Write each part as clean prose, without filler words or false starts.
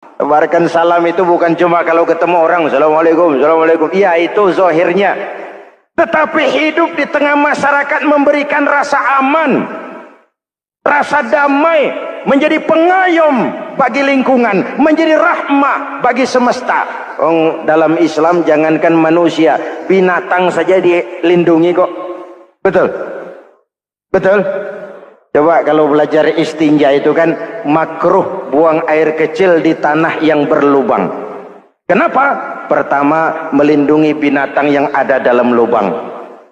Tebarkan salam itu bukan cuma kalau ketemu orang, assalamualaikum, assalamualaikum. Iya, itu zahirnya. Tetapi hidup di tengah masyarakat memberikan rasa aman, rasa damai, menjadi pengayom bagi lingkungan, menjadi rahmah bagi semesta. Dalam Islam jangankan manusia, binatang saja dilindungi kok. Betul? Betul? Coba kalau belajar istinja itu kan makruh buang air kecil di tanah yang berlubang. Kenapa? Pertama, melindungi binatang yang ada dalam lubang.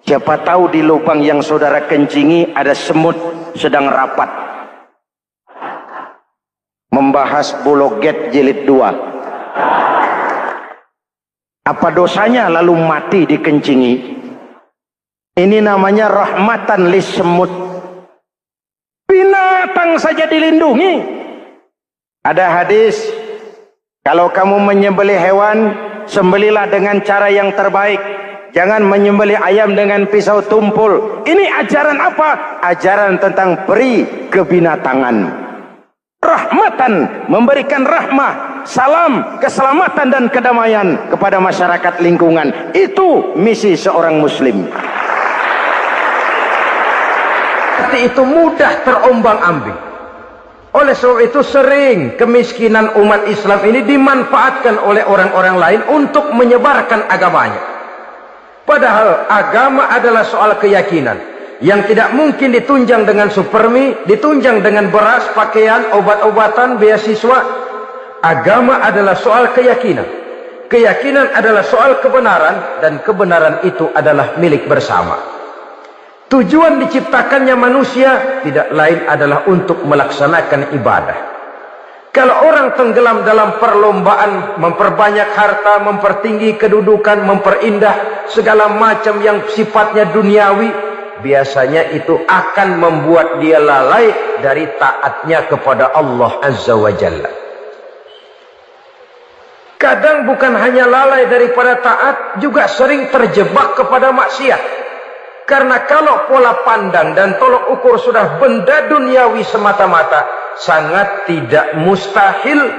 Siapa tahu di lubang yang saudara kencingi ada semut sedang rapat. Membahas Bologet jilid 2. Apa dosanya lalu mati dikencingi? Ini namanya rahmatan lis semut. Binatang saja dilindungi. Ada hadis, kalau kamu menyembelih hewan, sembelilah dengan cara yang terbaik. Jangan menyembelih ayam dengan pisau tumpul. Ini ajaran apa? Ajaran tentang peri kebinatangan. Rahmatan, memberikan rahmah, salam, keselamatan dan kedamaian kepada masyarakat lingkungan. Itu misi seorang muslim. Itu mudah terombang-ambing. Oleh sebab itu sering kemiskinan umat Islam ini dimanfaatkan oleh orang-orang lain untuk menyebarkan agamanya. Padahal agama adalah soal keyakinan yang tidak mungkin ditunjang dengan supermi, ditunjang dengan beras, pakaian, obat-obatan, beasiswa. Agama adalah soal keyakinan. Keyakinan adalah soal kebenaran, dan kebenaran itu adalah milik bersama. Tujuan diciptakannya manusia tidak lain adalah untuk melaksanakan ibadah. Kalau orang tenggelam dalam perlombaan memperbanyak harta, mempertinggi kedudukan, memperindah segala macam yang sifatnya duniawi, biasanya itu akan membuat dia lalai dari taatnya kepada Allah Azza wa Jalla. Kadang bukan hanya lalai daripada taat, juga sering terjebak kepada maksiat. Karena kalau pola pandang dan tolok ukur sudah benda duniawi semata-mata, sangat tidak mustahil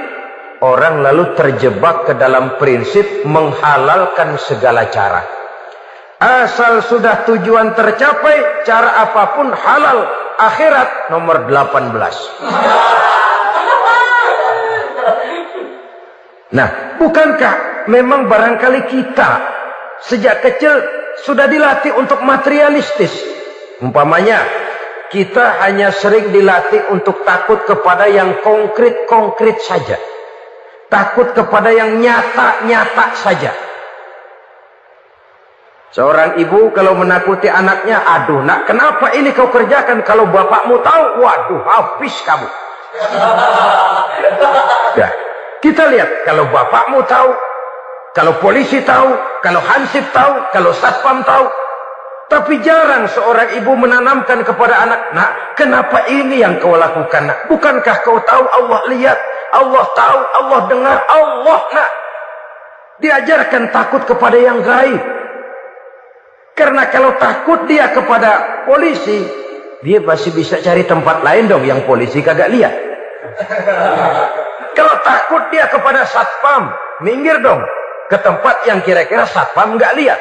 orang lalu terjebak ke dalam prinsip menghalalkan segala cara. Asal sudah tujuan tercapai, cara apapun halal. Akhirat nomor 18. Nah, bukankah memang barangkali kita sejak kecil sudah dilatih untuk materialistis? Umpamanya kita hanya sering dilatih untuk takut kepada yang konkret-konkret saja, takut kepada yang nyata-nyata saja. Seorang ibu kalau menakuti anaknya, aduh nak, kenapa ini kau kerjakan? Kalau bapakmu tahu, waduh, habis kamu. Nah, kita lihat, kalau bapakmu tahu, kalau polisi tahu, kalau hansip tahu, kalau satpam tahu. Tapi jarang seorang ibu menanamkan kepada anak, nak, kenapa ini yang kau lakukan, nak? Bukankah kau tahu Allah lihat, Allah tahu, Allah dengar, Allah, nak? Diajarkan takut kepada yang gaib. Karena kalau takut dia kepada polisi, dia pasti bisa cari tempat lain dong yang polisi kagak lihat. Kalau takut dia kepada satpam, minggir dong ke tempat yang kira-kira satpam nggak lihat.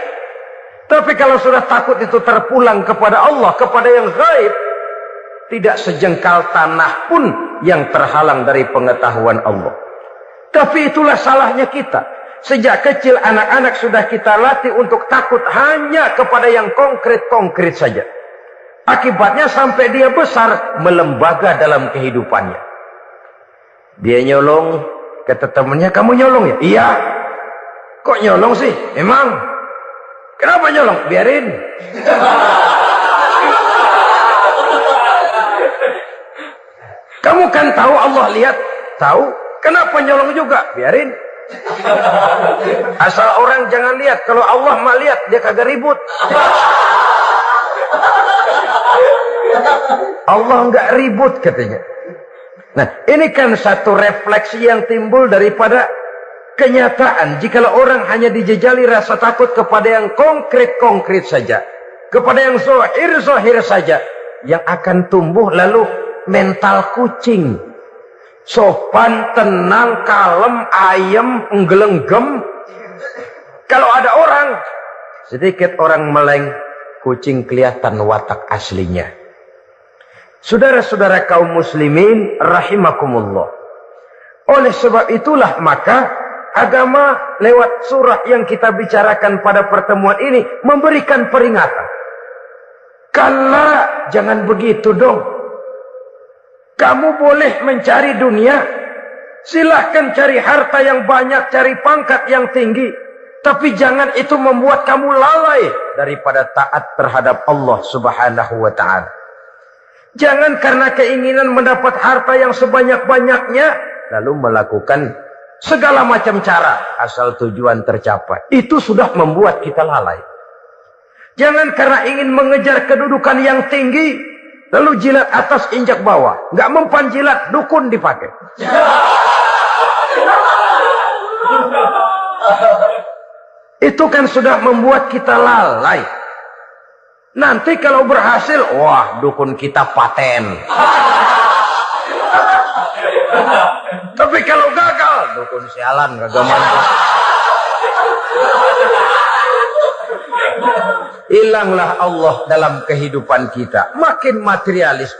Tapi kalau sudah takut itu terpulang kepada Allah, kepada yang gaib, tidak sejengkal tanah pun yang terhalang dari pengetahuan Allah. Tapi itulah salahnya kita. Sejak kecil anak-anak sudah kita latih untuk takut hanya kepada yang konkret-konkret saja. Akibatnya sampai dia besar melembaga dalam kehidupannya. Dia nyolong, kata temannya, kamu nyolong ya? Iya. Kok nyolong sih? Emang? Kenapa nyolong? Biarin. Kamu kan tahu Allah lihat? Tahu. Kenapa nyolong juga? Biarin. Asal orang jangan lihat. Kalau Allah mah lihat, dia kagak ribut. Allah nggak ribut katanya. Nah, ini kan satu refleksi yang timbul daripada kenyataan. Jikalau orang hanya dijejali rasa takut kepada yang konkret-konkret saja, kepada yang zahir-zahir saja, yang akan tumbuh lalu mental kucing. sopan, tenang, kalem, ayem, nggelenggem. Kalau ada orang, sedikit orang meleng, kucing kelihatan watak aslinya. Saudara-saudara kaum muslimin rahimakumullah. Oleh sebab itulah maka agama lewat surah yang kita bicarakan pada pertemuan ini memberikan peringatan. Kala, jangan begitu dong. Kamu boleh mencari dunia, silahkan cari harta yang banyak, cari pangkat yang tinggi, tapi jangan itu membuat kamu lalai daripada taat terhadap Allah Subhanahu wa ta'ala. Jangan karena keinginan mendapat harta yang sebanyak-banyaknya lalu melakukan segala macam cara asal tujuan tercapai. Itu sudah membuat kita lalai. Jangan karena ingin mengejar kedudukan yang tinggi lalu jilat atas injak bawah. Nggak mempan jilat, dukun dipakai. Itu kan sudah membuat kita lalai. Nanti kalau berhasil, wah dukun kita paten. Tapi kalau gagal, dukun sialan, kagak mampu. Hilanglah Allah dalam kehidupan kita. Makin materialis.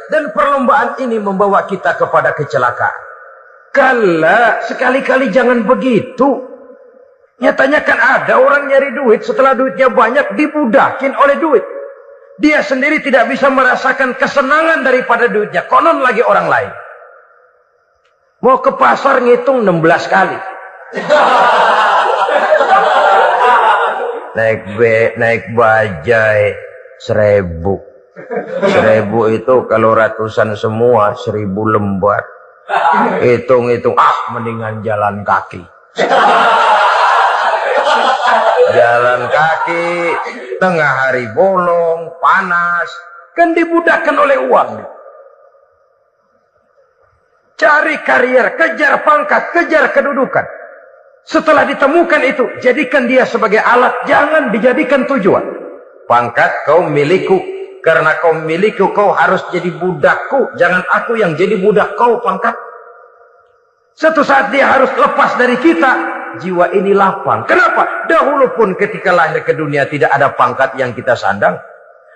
Dan perlombaan ini membawa kita kepada kecelakaan. Kala, sekali-kali jangan begitu. Nyatanya kan ada orang nyari duit, setelah duitnya banyak, dibudakin oleh duit. Dia sendiri tidak bisa merasakan kesenangan daripada duitnya. Konon lagi orang lain. Mau ke pasar ngitung 16 kali. Naik bajai 1000. 1000 itu kalau ratusan semua 1000 lembar. Hitung-hitung, mendingan jalan kaki. Jalan kaki, tengah hari bolong, panas, kan dibudakkan oleh uang. Cari karier, kejar pangkat, kejar kedudukan. Setelah ditemukan itu, jadikan dia sebagai alat, jangan dijadikan tujuan. Pangkat kau milikku, karena kau milikku, kau harus jadi budakku. Jangan aku yang jadi budak kau, pangkat. Suatu saat dia harus lepas dari kita. Jiwa ini lapang. Kenapa? Dahulu pun ketika lahir ke dunia tidak ada pangkat yang kita sandang.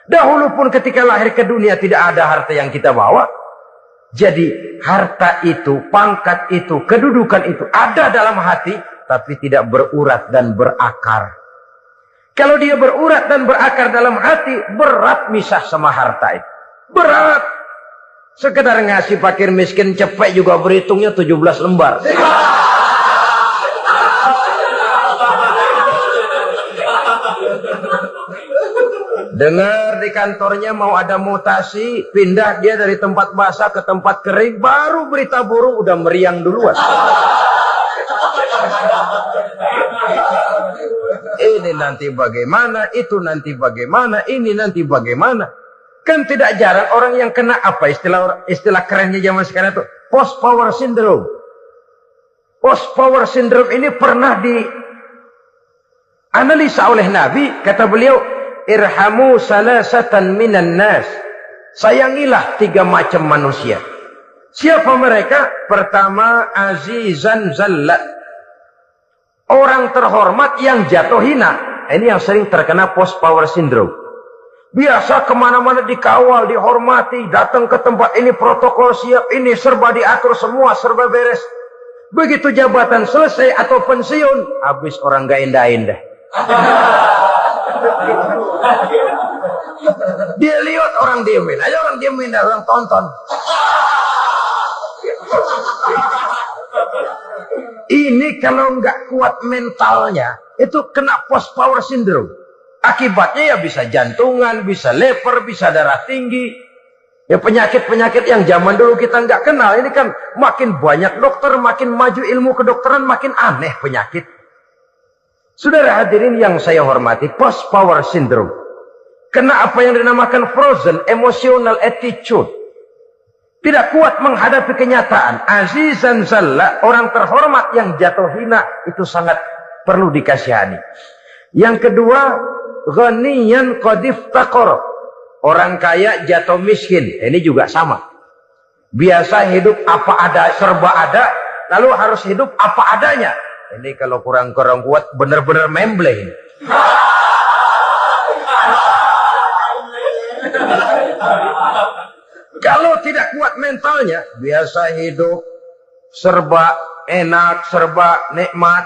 Dahulu pun ketika lahir ke dunia tidak ada harta yang kita bawa. Jadi harta itu, pangkat itu, kedudukan itu ada dalam hati, tapi tidak berurat dan berakar. Kalau dia berurat dan berakar dalam hati, berat misah sama harta itu. Berat. Sekedar ngasih fakir miskin cepet juga berhitungnya 17 lembar. Dengar di kantornya mau ada mutasi, pindah dia dari tempat basah ke tempat kering, baru berita buruk udah meriang duluan. Ini nanti bagaimana, itu nanti bagaimana, ini nanti bagaimana. Kan tidak jarang orang yang kena apa istilah kerennya zaman sekarang itu post power syndrome. Post power syndrome ini pernah dianalisa oleh Nabi, kata beliau, irhamu salasatan minan nas. Sayangilah 3 macam manusia. Siapa mereka? Pertama, azizan zallat. Orang terhormat yang jatuh hina. Ini yang sering terkena post power syndrome. Biasa kemana-mana dikawal, dihormati, datang ke tempat ini protokol siap, ini serba diatur semua, serba beres. Begitu jabatan selesai atau pensiun, habis orang gak indah-indah. Dia lihat orang diemin aja, orang diemin, orang tonton. Ini kalau nggak kuat mentalnya, itu kena post power syndrome. Akibatnya ya bisa jantungan, bisa leper, bisa darah tinggi. Ya penyakit-penyakit yang zaman dulu kita nggak kenal. Ini kan makin banyak dokter, makin maju ilmu kedokteran, makin aneh penyakit. Saudara hadirin yang saya hormati, post power syndrome. Kena apa yang dinamakan frozen emotional attitude. Tidak kuat menghadapi kenyataan. Azizan zalla, orang terhormat yang jatuh hina, itu sangat perlu dikasihani. Yang kedua, ghaniyan qad iftaqara. Orang kaya jatuh miskin. Ini juga sama. Biasa hidup apa ada, serba ada, lalu harus hidup apa adanya. Ini kalau kurang-kurang kuat, benar-benar memble. Kalau tidak kuat mentalnya, biasa hidup, serba enak, serba nikmat,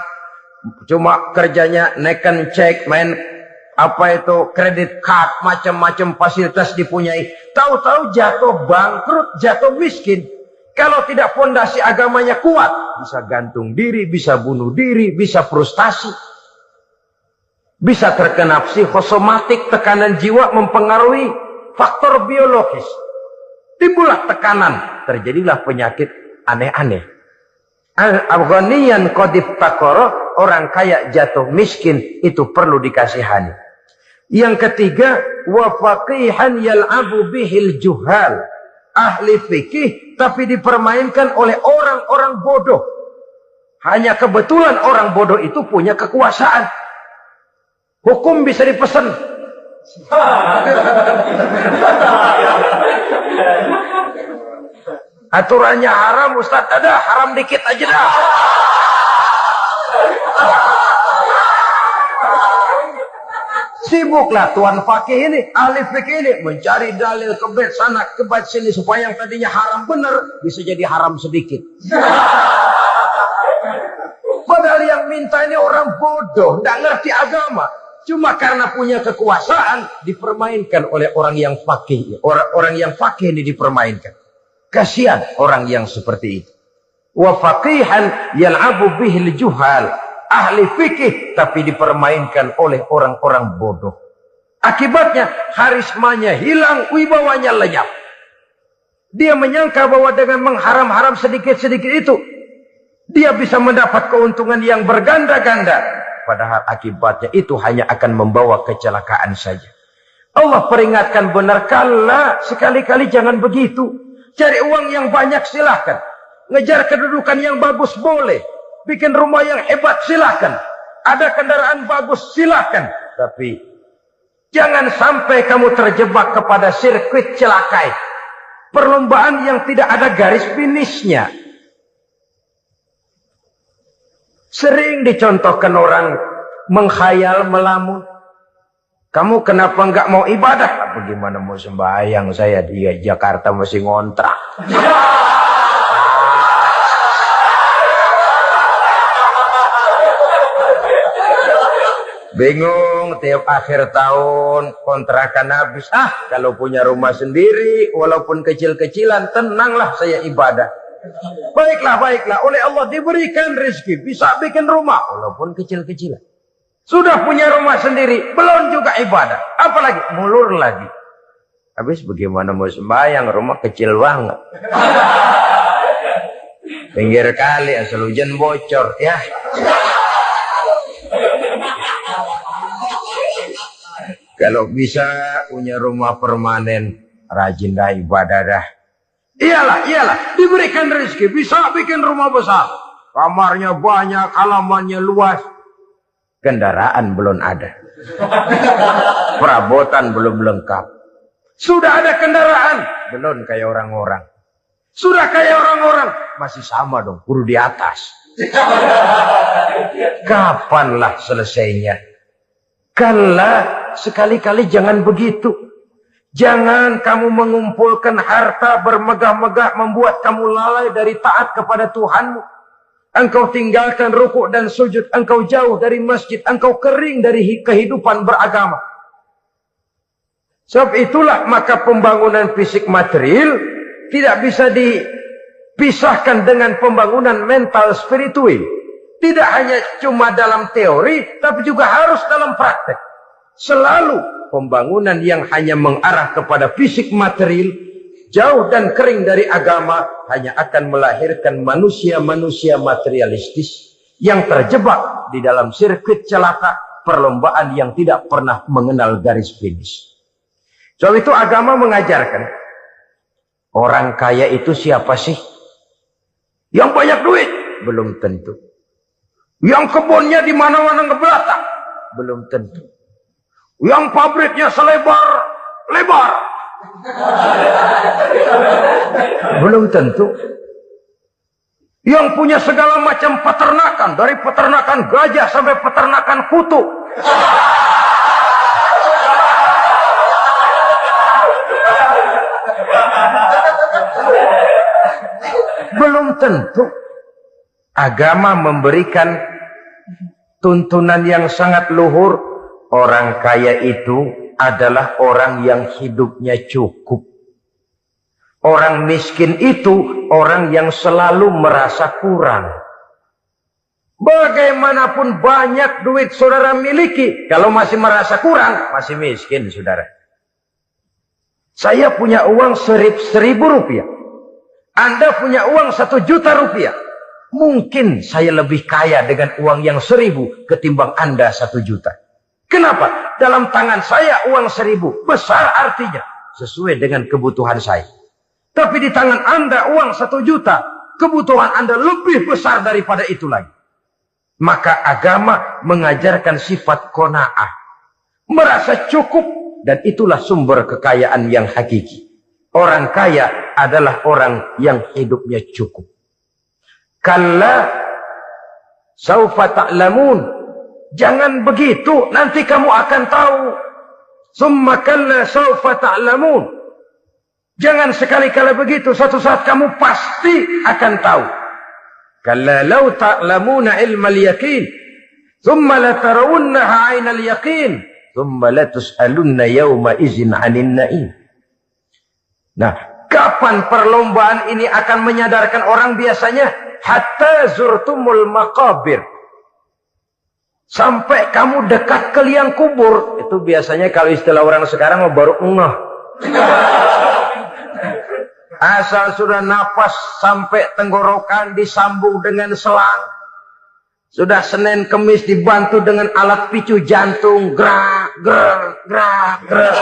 cuma kerjanya neken cek, main apa itu kredit card, macam-macam fasilitas dipunyai. Tahu-tahu jatuh bangkrut, jatuh miskin. Kalau tidak fondasi agamanya kuat, bisa gantung diri, bisa bunuh diri, bisa frustasi. Bisa terkena psikosomatik, tekanan jiwa mempengaruhi faktor biologis. Timbullah tekanan, terjadilah penyakit aneh-aneh. Al-Afghaniyan qadif takoro, orang kaya jatuh miskin, itu perlu dikasihani. Yang ketiga, wa faqihan yal'abu bihil juhal. Ahli fikih tapi dipermainkan oleh orang-orang bodoh. Hanya kebetulan orang bodoh itu punya kekuasaan. Hukum bisa dipesan. Aturannya haram, Ustaz, ada haram dikit aja dah. Sibuklah tuan fakih ini, ahli fikih ini mencari dalil kebet sana kebet sini supaya yang tadinya haram benar bisa jadi haram sedikit. Padahal yang minta ini orang bodoh, tidak ngerti agama. Cuma karena punya kekuasaan dipermainkan oleh orang yang fakih. Orang yang fakih ini dipermainkan. Kasihan orang yang seperti itu. Wa faqihan yal'abu bihil juhal. Ahli fikih tapi dipermainkan oleh orang-orang bodoh. Akibatnya karismanya hilang, wibawanya lenyap. Dia menyangka bahwa dengan mengharam-haram sedikit-sedikit itu dia bisa mendapat keuntungan yang berganda-ganda. Padahal akibatnya itu hanya akan membawa kecelakaan saja. Allah peringatkan benar, kala sekali-kali jangan begitu. Cari uang yang banyak silahkan. Ngejar kedudukan yang bagus boleh. Bikin rumah yang hebat silahkan. Ada kendaraan bagus silahkan. Tapi jangan sampai kamu terjebak kepada sirkuit celakai. Perlombaan yang tidak ada garis finishnya. Sering dicontohkan orang menghayal, melamun. Kamu kenapa enggak mau ibadah? Bagaimana mau sembahyang, saya di Jakarta masih ngontrak. Bingung, tiap akhir tahun kontrakan habis. Kalau punya rumah sendiri, walaupun kecil-kecilan, tenanglah saya ibadah. Baiklah, baiklah. Oleh Allah diberikan rezeki, bisa bikin rumah, walaupun kecil-kecilan. Sudah punya rumah sendiri, belum juga ibadah. Apalagi, mulur lagi. Habis bagaimana mau sembahyang, rumah kecil banget. Pinggir kali, asal hujan bocor, ya. Kalau bisa punya rumah permanen, rajin dah ibadah dah. Iyalah, diberikan rezeki, bisa bikin rumah besar. Kamarnya banyak, halamannya luas. Kendaraan belum ada. Perabotan belum lengkap. Sudah ada kendaraan, belum kayak orang-orang. Sudah kayak orang-orang, masih sama dong, kudu di atas. Kapanlah selesainya? Kala, sekali-kali jangan begitu. Jangan kamu mengumpulkan harta bermegah-megah membuat kamu lalai dari taat kepada Tuhanmu. Engkau tinggalkan rukuk dan sujud. Engkau jauh dari masjid. Engkau kering dari kehidupan beragama. Sebab itulah maka pembangunan fisik material tidak bisa dipisahkan dengan pembangunan mental spiritual. Tidak hanya cuma dalam teori, tapi juga harus dalam praktek. Selalu pembangunan yang hanya mengarah kepada fisik material, jauh dan kering dari agama, hanya akan melahirkan manusia-manusia materialistis yang terjebak di dalam sirkuit celaka, perlombaan yang tidak pernah mengenal garis finish. Sebab itu agama mengajarkan, orang kaya itu siapa sih? Yang banyak duit? Belum tentu. Yang kebunnya di mana-mana ngebelatak? Belum tentu. Yang pabriknya selebar-lebar? Belum tentu. Yang punya segala macam peternakan, dari peternakan gajah sampai peternakan kutu. Belum tentu. Agama memberikan tuntunan yang sangat luhur. Orang kaya itu adalah orang yang hidupnya cukup. Orang miskin itu orang yang selalu merasa kurang. Bagaimanapun banyak duit saudara miliki, kalau masih merasa kurang, masih miskin saudara. Saya punya uang 1.000 rupiah. Anda punya uang 1 juta rupiah. Mungkin saya lebih kaya dengan uang yang 1.000 ketimbang Anda 1 juta. Kenapa? Dalam tangan saya uang 1.000 besar artinya sesuai dengan kebutuhan saya. Tapi di tangan Anda uang 1 juta, kebutuhan Anda lebih besar daripada itu lagi. Maka agama mengajarkan sifat qanaah, merasa cukup, dan itulah sumber kekayaan yang hakiki. Orang kaya adalah orang yang hidupnya cukup. Kalla saufa ta'lamun. Jangan begitu, nanti kamu akan tahu. Summa kalla saufa ta'lamun. Jangan sekali-kali begitu, suatu saat kamu pasti akan tahu. Kalla law ta'lamuna ilmal yaqin, thumma latarawunnaha 'ainal yaqin, thumma latus'alunna yawma idzin 'anin na'im. Nah, kapan perlombaan ini akan menyadarkan orang biasanya? Hatta zurtumul maqabir. Sampai kamu dekat ke liang kubur. Itu biasanya kalau istilah orang sekarang baru ngeh. Asal sudah napas sampai tenggorokan disambung dengan selang. Sudah Senin Kemis dibantu dengan alat picu jantung. Gerak, gerak, gerak, gerak.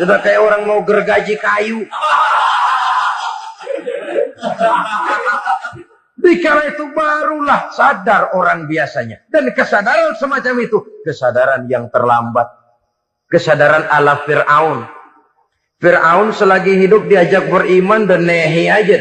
Sudah kayak orang mau gergaji kayu. Dikala itu barulah sadar orang biasanya. Dan kesadaran semacam itu, kesadaran yang terlambat. Kesadaran ala Fir'aun. Fir'aun selagi hidup diajak beriman dan nehi aja.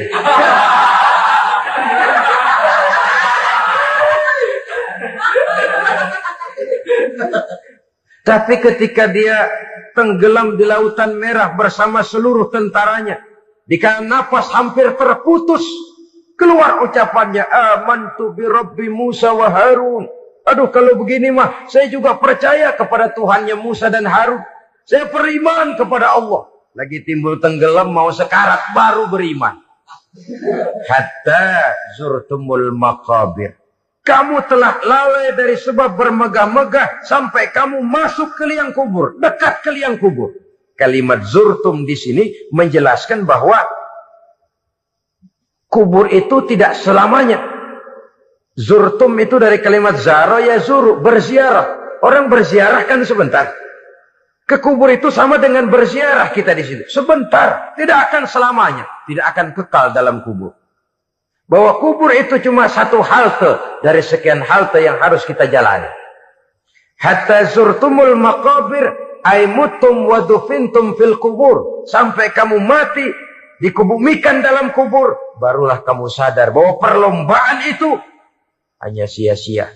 Tapi ketika dia tenggelam di lautan merah bersama seluruh tentaranya, dikala napas hampir terputus, keluar ucapannya, amantu bi Rabbi Musa wa Harun. Aduh, kalau begini mah saya juga percaya kepada Tuhannya Musa dan Harun. Saya beriman kepada Allah. Lagi timbul tenggelam mau sekarat baru beriman. Hatta zurtumul maqabir. Kamu telah lalai dari sebab bermegah-megah sampai kamu masuk ke liang kubur, dekat ke liang kubur. Kalimat zurtum di sini menjelaskan bahwa kubur itu tidak selamanya. Zurtum itu dari kalimat zara ya zuru, berziarah. Orang berziarah kan sebentar. Ke kubur itu sama dengan berziarah kita di situ. Sebentar, tidak akan selamanya, tidak akan kekal dalam kubur. Bahwa kubur itu cuma satu halte dari sekian halte yang harus kita jalani. Hatta zurtumul maqabir ay mutum wa dufintum fil kubur. Sampai kamu mati, dikubumikan dalam kubur, barulah kamu sadar bahwa perlombaan itu hanya sia-sia.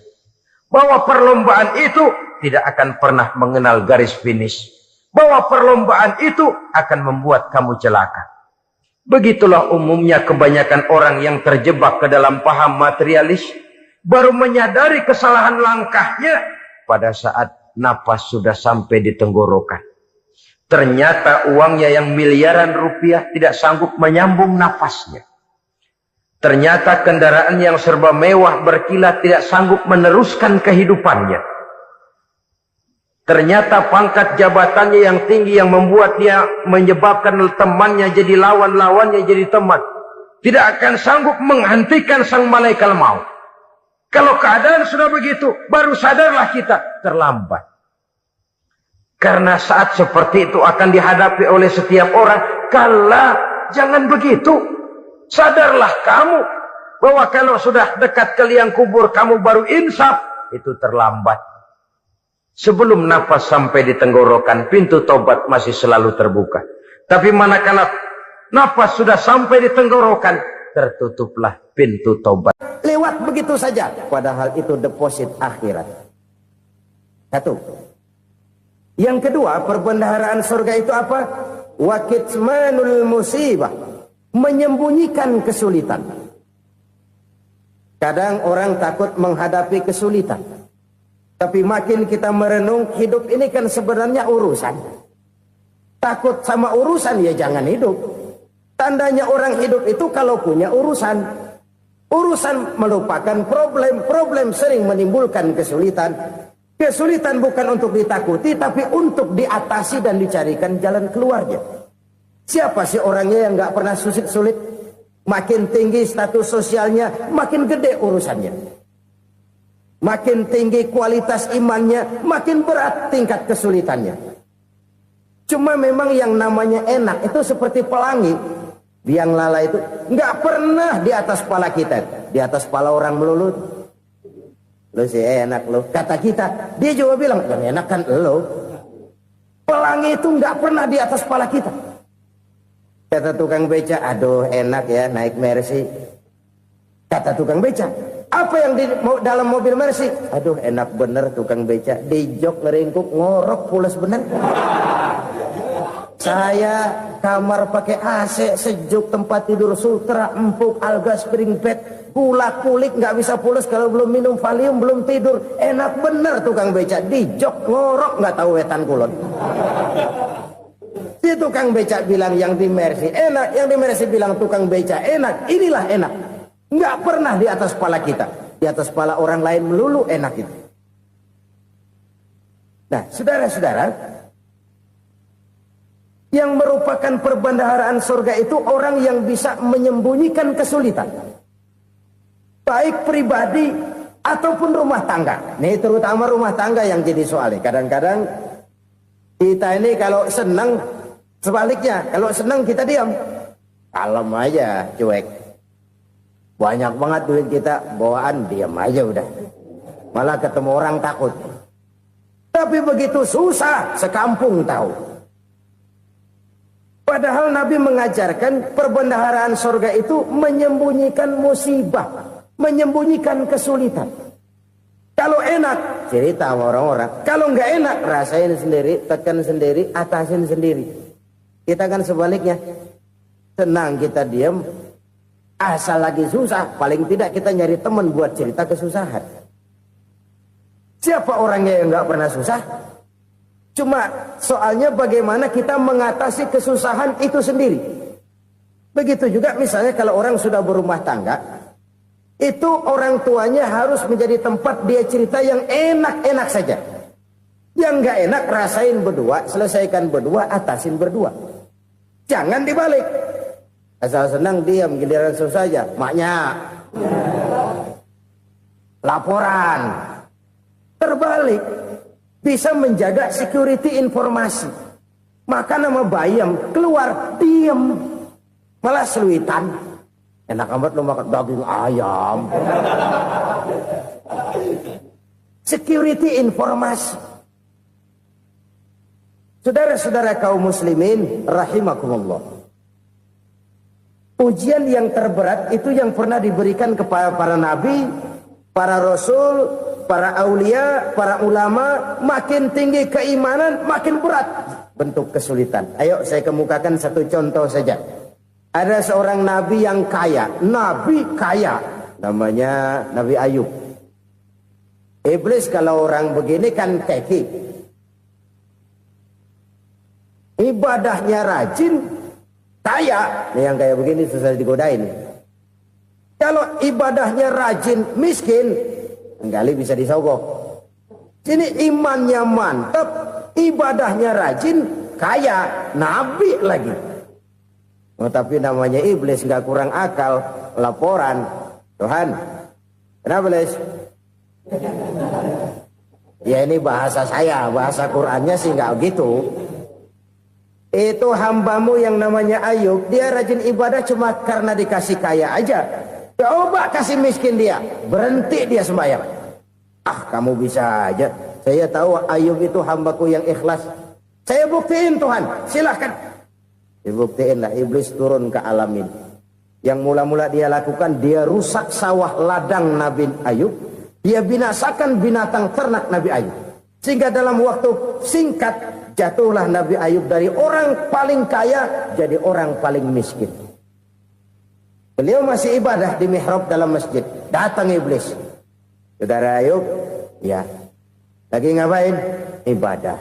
Bahwa perlombaan itu tidak akan pernah mengenal garis finish. Bahwa perlombaan itu akan membuat kamu celaka. Begitulah umumnya kebanyakan orang yang terjebak ke dalam paham materialis, baru menyadari kesalahan langkahnya pada saat napas sudah sampai di tenggorokan. Ternyata uangnya yang miliaran rupiah tidak sanggup menyambung napasnya. Ternyata kendaraan yang serba mewah berkilat tidak sanggup meneruskan kehidupannya. Ternyata pangkat jabatannya yang tinggi yang membuat dia menyebabkan temannya jadi lawan, lawannya jadi teman. Tidak akan sanggup menghentikan sang malaikat maut. Kalau keadaan sudah begitu, baru sadarlah kita terlambat. Karena saat seperti itu akan dihadapi oleh setiap orang. Kala, jangan begitu. Sadarlah kamu bahwa kalau sudah dekat ke liang kubur kamu baru insaf, itu terlambat. Sebelum nafas sampai di tenggorokan, pintu tobat masih selalu terbuka. Tapi manakala nafas sudah sampai di tenggorokan, tertutuplah pintu tobat. Lewat begitu saja. Padahal itu deposit akhirat. Satu. Yang kedua, perbendaharaan surga itu apa? Wa kitmanul musibah. Menyembunyikan kesulitan. Kadang orang takut menghadapi kesulitan. Tapi makin kita merenung, hidup ini kan sebenarnya urusan. Takut sama urusan, ya jangan hidup. Tandanya orang hidup itu kalau punya urusan. Urusan melupakan problem. Problem sering menimbulkan kesulitan. Kesulitan bukan untuk ditakuti, tapi untuk diatasi dan dicarikan jalan keluarnya. Siapa sih orangnya yang gak pernah sulit-sulit? Makin tinggi status sosialnya, makin gede urusannya. Makin tinggi kualitas imannya, makin berat tingkat kesulitannya. Cuma memang yang namanya enak itu seperti pelangi. Biang lala itu nggak pernah di atas kepala kita, di atas kepala orang melulu. Lo sih enak lo, kata kita. Dia juga bilang yang enak kan lo. Pelangi itu nggak pernah di atas kepala kita. Kata tukang beca, aduh enak ya naik Mercy. Kata tukang beca, apa yang di dalam mobil Mercy? Aduh enak bener tukang beca, di jok ngeringkuk ngorok pulas bener. Saya kamar pakai AC sejuk, tempat tidur sutra empuk, alga spring bed, kulak kulik nggak bisa pulas kalau belum minum Valium, belum tidur. Enak bener tukang beca, di jok ngorok nggak tahu wetan kulon. Si tukang beca bilang yang di Mercy enak, yang di Mercy bilang tukang beca enak. Inilah enak. Nggak pernah di atas kepala kita. Di atas kepala orang lain melulu enak itu. Nah, saudara-saudara, yang merupakan perbendaharaan surga itu orang yang bisa menyembunyikan kesulitan. Baik pribadi ataupun rumah tangga. Nih terutama rumah tangga yang jadi soalnya. Kadang-kadang kita ini kalau senang, sebaliknya, kalau senang kita diam. Kalem aja, cuek. Banyak banget duit kita, bawaan diam aja udah. Malah ketemu orang takut. Tapi begitu susah, sekampung tahu. Padahal Nabi mengajarkan perbendaharaan surga itu menyembunyikan musibah, menyembunyikan kesulitan. Kalau enak, cerita sama orang-orang. Kalau nggak enak, rasain sendiri, tekan sendiri, atasin sendiri. Kita kan sebaliknya. Senang kita diam, asal lagi susah, paling tidak kita nyari teman buat cerita kesusahan. Siapa orangnya yang nggak pernah susah? Cuma soalnya bagaimana kita mengatasi kesusahan itu sendiri. Begitu juga misalnya kalau orang sudah berumah tangga, itu orang tuanya harus menjadi tempat dia cerita yang enak-enak saja. Yang nggak enak rasain berdua, selesaikan berdua, atasin berdua. Jangan dibalik. Asal senang diam, giliran susah saja. Maknya laporan. Terbalik. Bisa menjaga security informasi. Makan sama bayam, keluar diam. Malah seluitan. Enak amat lo makan daging ayam. Security informasi. Saudara-saudara kaum muslimin rahimakumullah. Ujian yang terberat itu yang pernah diberikan kepada para nabi, para rasul, para aulia, para ulama. Makin tinggi keimanan, makin berat bentuk kesulitan. Ayo saya kemukakan satu contoh saja. Ada seorang nabi yang kaya, nabi kaya, namanya Nabi Ayub. Iblis kalau orang begini kan keki, ibadahnya rajin, kaya. Nih yang kayak begini susah digodain. Kalau ibadahnya rajin, miskin, kali bisa disogok. Sini imannya mantap, ibadahnya rajin, kaya, nabi lagi. Oh, tapi namanya iblis nggak kurang akal. Laporan, Tuhan, kenapa les? Ya ini bahasa saya, bahasa Qurannya sih nggak gitu. Itu hambamu yang namanya Ayub, dia rajin ibadah cuma karena dikasih kaya aja. Coba kasih miskin dia, berhenti dia sembahyang. Ah kamu bisa aja. Saya tahu Ayub itu hambaku yang ikhlas. Saya buktiin Tuhan, silahkan. Dibuktiin lah iblis turun ke alam ini. Yang mula-mula dia lakukan, dia rusak sawah ladang Nabi Ayub. Dia binasakan binatang ternak Nabi Ayub. Sehingga dalam waktu singkat jatuhlah Nabi Ayub dari orang paling kaya jadi orang paling miskin. Beliau masih ibadah di mihrab dalam masjid. Datang iblis. Saudara Ayub, ya. Lagi ngapain? Ibadah.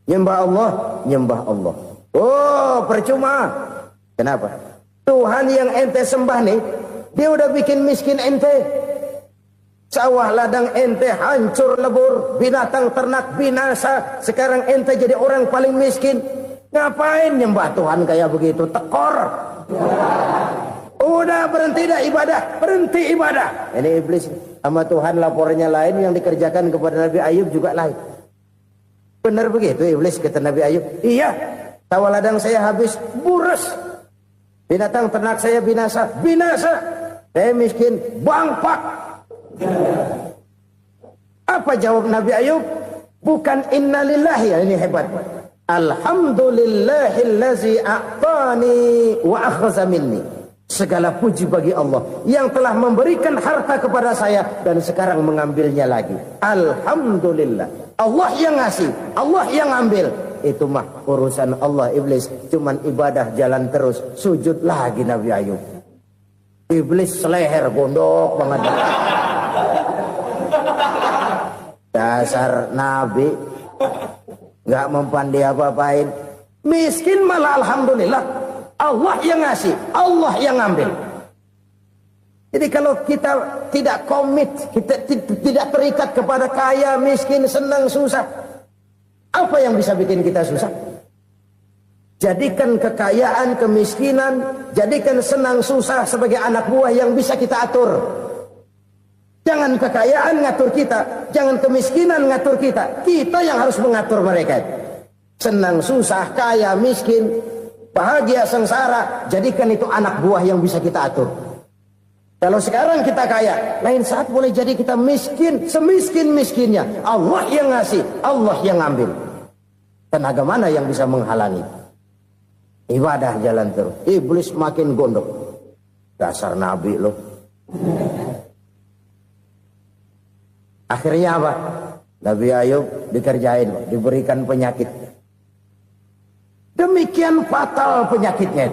Nyembah Allah, nyembah Allah. Oh, percuma. Kenapa? Tuhan yang ente sembah nih, dia udah bikin miskin ente. Sawah ladang ente hancur lebur, binatang ternak binasa. Sekarang ente jadi orang paling miskin. Ngapain nyembah Tuhan kayak begitu? Tekor. Udah berhenti dah ibadah, berhenti ibadah. Ini iblis sama Tuhan laporannya lain, yang dikerjakan kepada Nabi Ayub juga lain. Benar begitu iblis kata Nabi Ayub? Iya, sawah ladang saya habis, buras. Binatang ternak saya binasa, binasa. Saya miskin, bangpak. Apa jawab Nabi Ayub? Bukan innalillahi, ya, ini hebat. Alhamdulillahillazi a'tani wa akhza minni. Segala puji bagi Allah yang telah memberikan harta kepada saya dan sekarang mengambilnya lagi. Alhamdulillah. Allah yang ngasih, Allah yang ambil. Itu mah urusan Allah. Iblis cuman ibadah jalan terus, sujud lagi Nabi Ayub. Iblis seleher gondok banget. Dasar Nabi nggak mempan dia apa-apain. Miskin malah alhamdulillah. Allah yang ngasih, Allah yang ambil. Jadi kalau kita tidak komit, kita tidak terikat kepada kaya, miskin, senang, susah, apa yang bisa bikin kita susah? Jadikan kekayaan, kemiskinan, jadikan senang, susah sebagai anak buah yang bisa kita atur. Jangan kekayaan ngatur kita, jangan kemiskinan ngatur kita. Kita yang harus mengatur mereka. Senang, susah, kaya, miskin, bahagia, sengsara, jadikan itu anak buah yang bisa kita atur. Kalau sekarang kita kaya, lain saat boleh jadi kita miskin, semiskin-miskinnya. Allah yang ngasih, Allah yang ambil. Tenaga mana yang bisa menghalangi? Ibadah jalan terus. Iblis makin gondok. Dasar Nabi loh. Akhirnya apa? Nabi Ayub dikerjain, diberikan penyakit. Demikian fatal penyakitnya.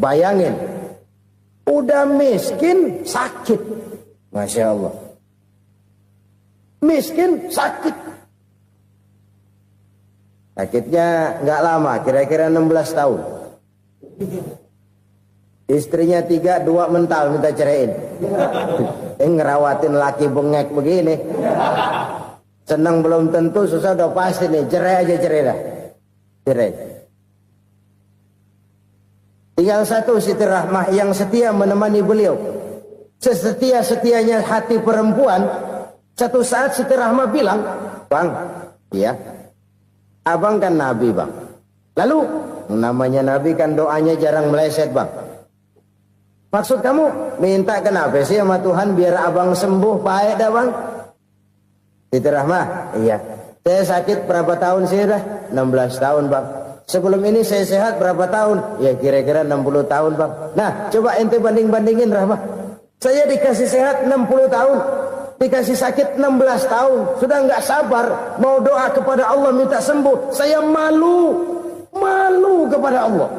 Bayangin, udah miskin sakit. Masya Allah. Miskin sakit. Sakitnya nggak lama, kira-kira 16 tahun. Istrinya 3, 2 mental minta ceraiin. Ngerawatin laki bengek begini. Senang belum tentu, susah udah pasti nih. Cerai aja, cerai dah. Cerai. Tinggal satu Siti Rahmah yang setia menemani beliau. Sesetia-setianya hati perempuan. Satu saat Siti Rahmah bilang, "Bang, ya, abang kan Nabi, Bang. Lalu, namanya Nabi kan doanya jarang meleset, Bang. Maksud kamu minta kenapa sih sama Tuhan biar abang sembuh, baik dah, Bang?" Siti Rahmah, "Iya. Saya sakit berapa tahun sih dah? 16 tahun, Bang. Sebelum ini saya sehat berapa tahun? Ya kira-kira 60 tahun, Bang. Nah, coba ente banding-bandingin, Rahmah. Saya dikasih sehat 60 tahun, dikasih sakit 16 tahun. Sudah nggak sabar mau doa kepada Allah minta sembuh. Saya malu kepada Allah.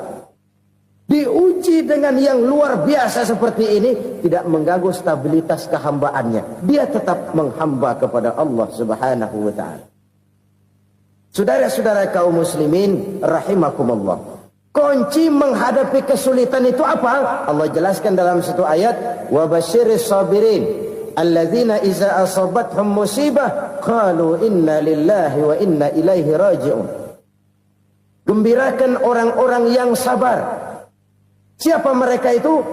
Diuji dengan yang luar biasa seperti ini, tidak mengganggu stabilitas kehambaannya. Dia tetap menghamba kepada Allah Subhanahu wa ta'ala. Saudara-saudara kaum muslimin rahimakumullah. Kunci menghadapi kesulitan itu apa? Allah jelaskan dalam satu ayat, wa basyiris sabirin alladzina iza asabathum musibah qalu inna lillahi wa inna ilaihi raji'un. Gembirakan orang-orang yang sabar. Siapa mereka itu?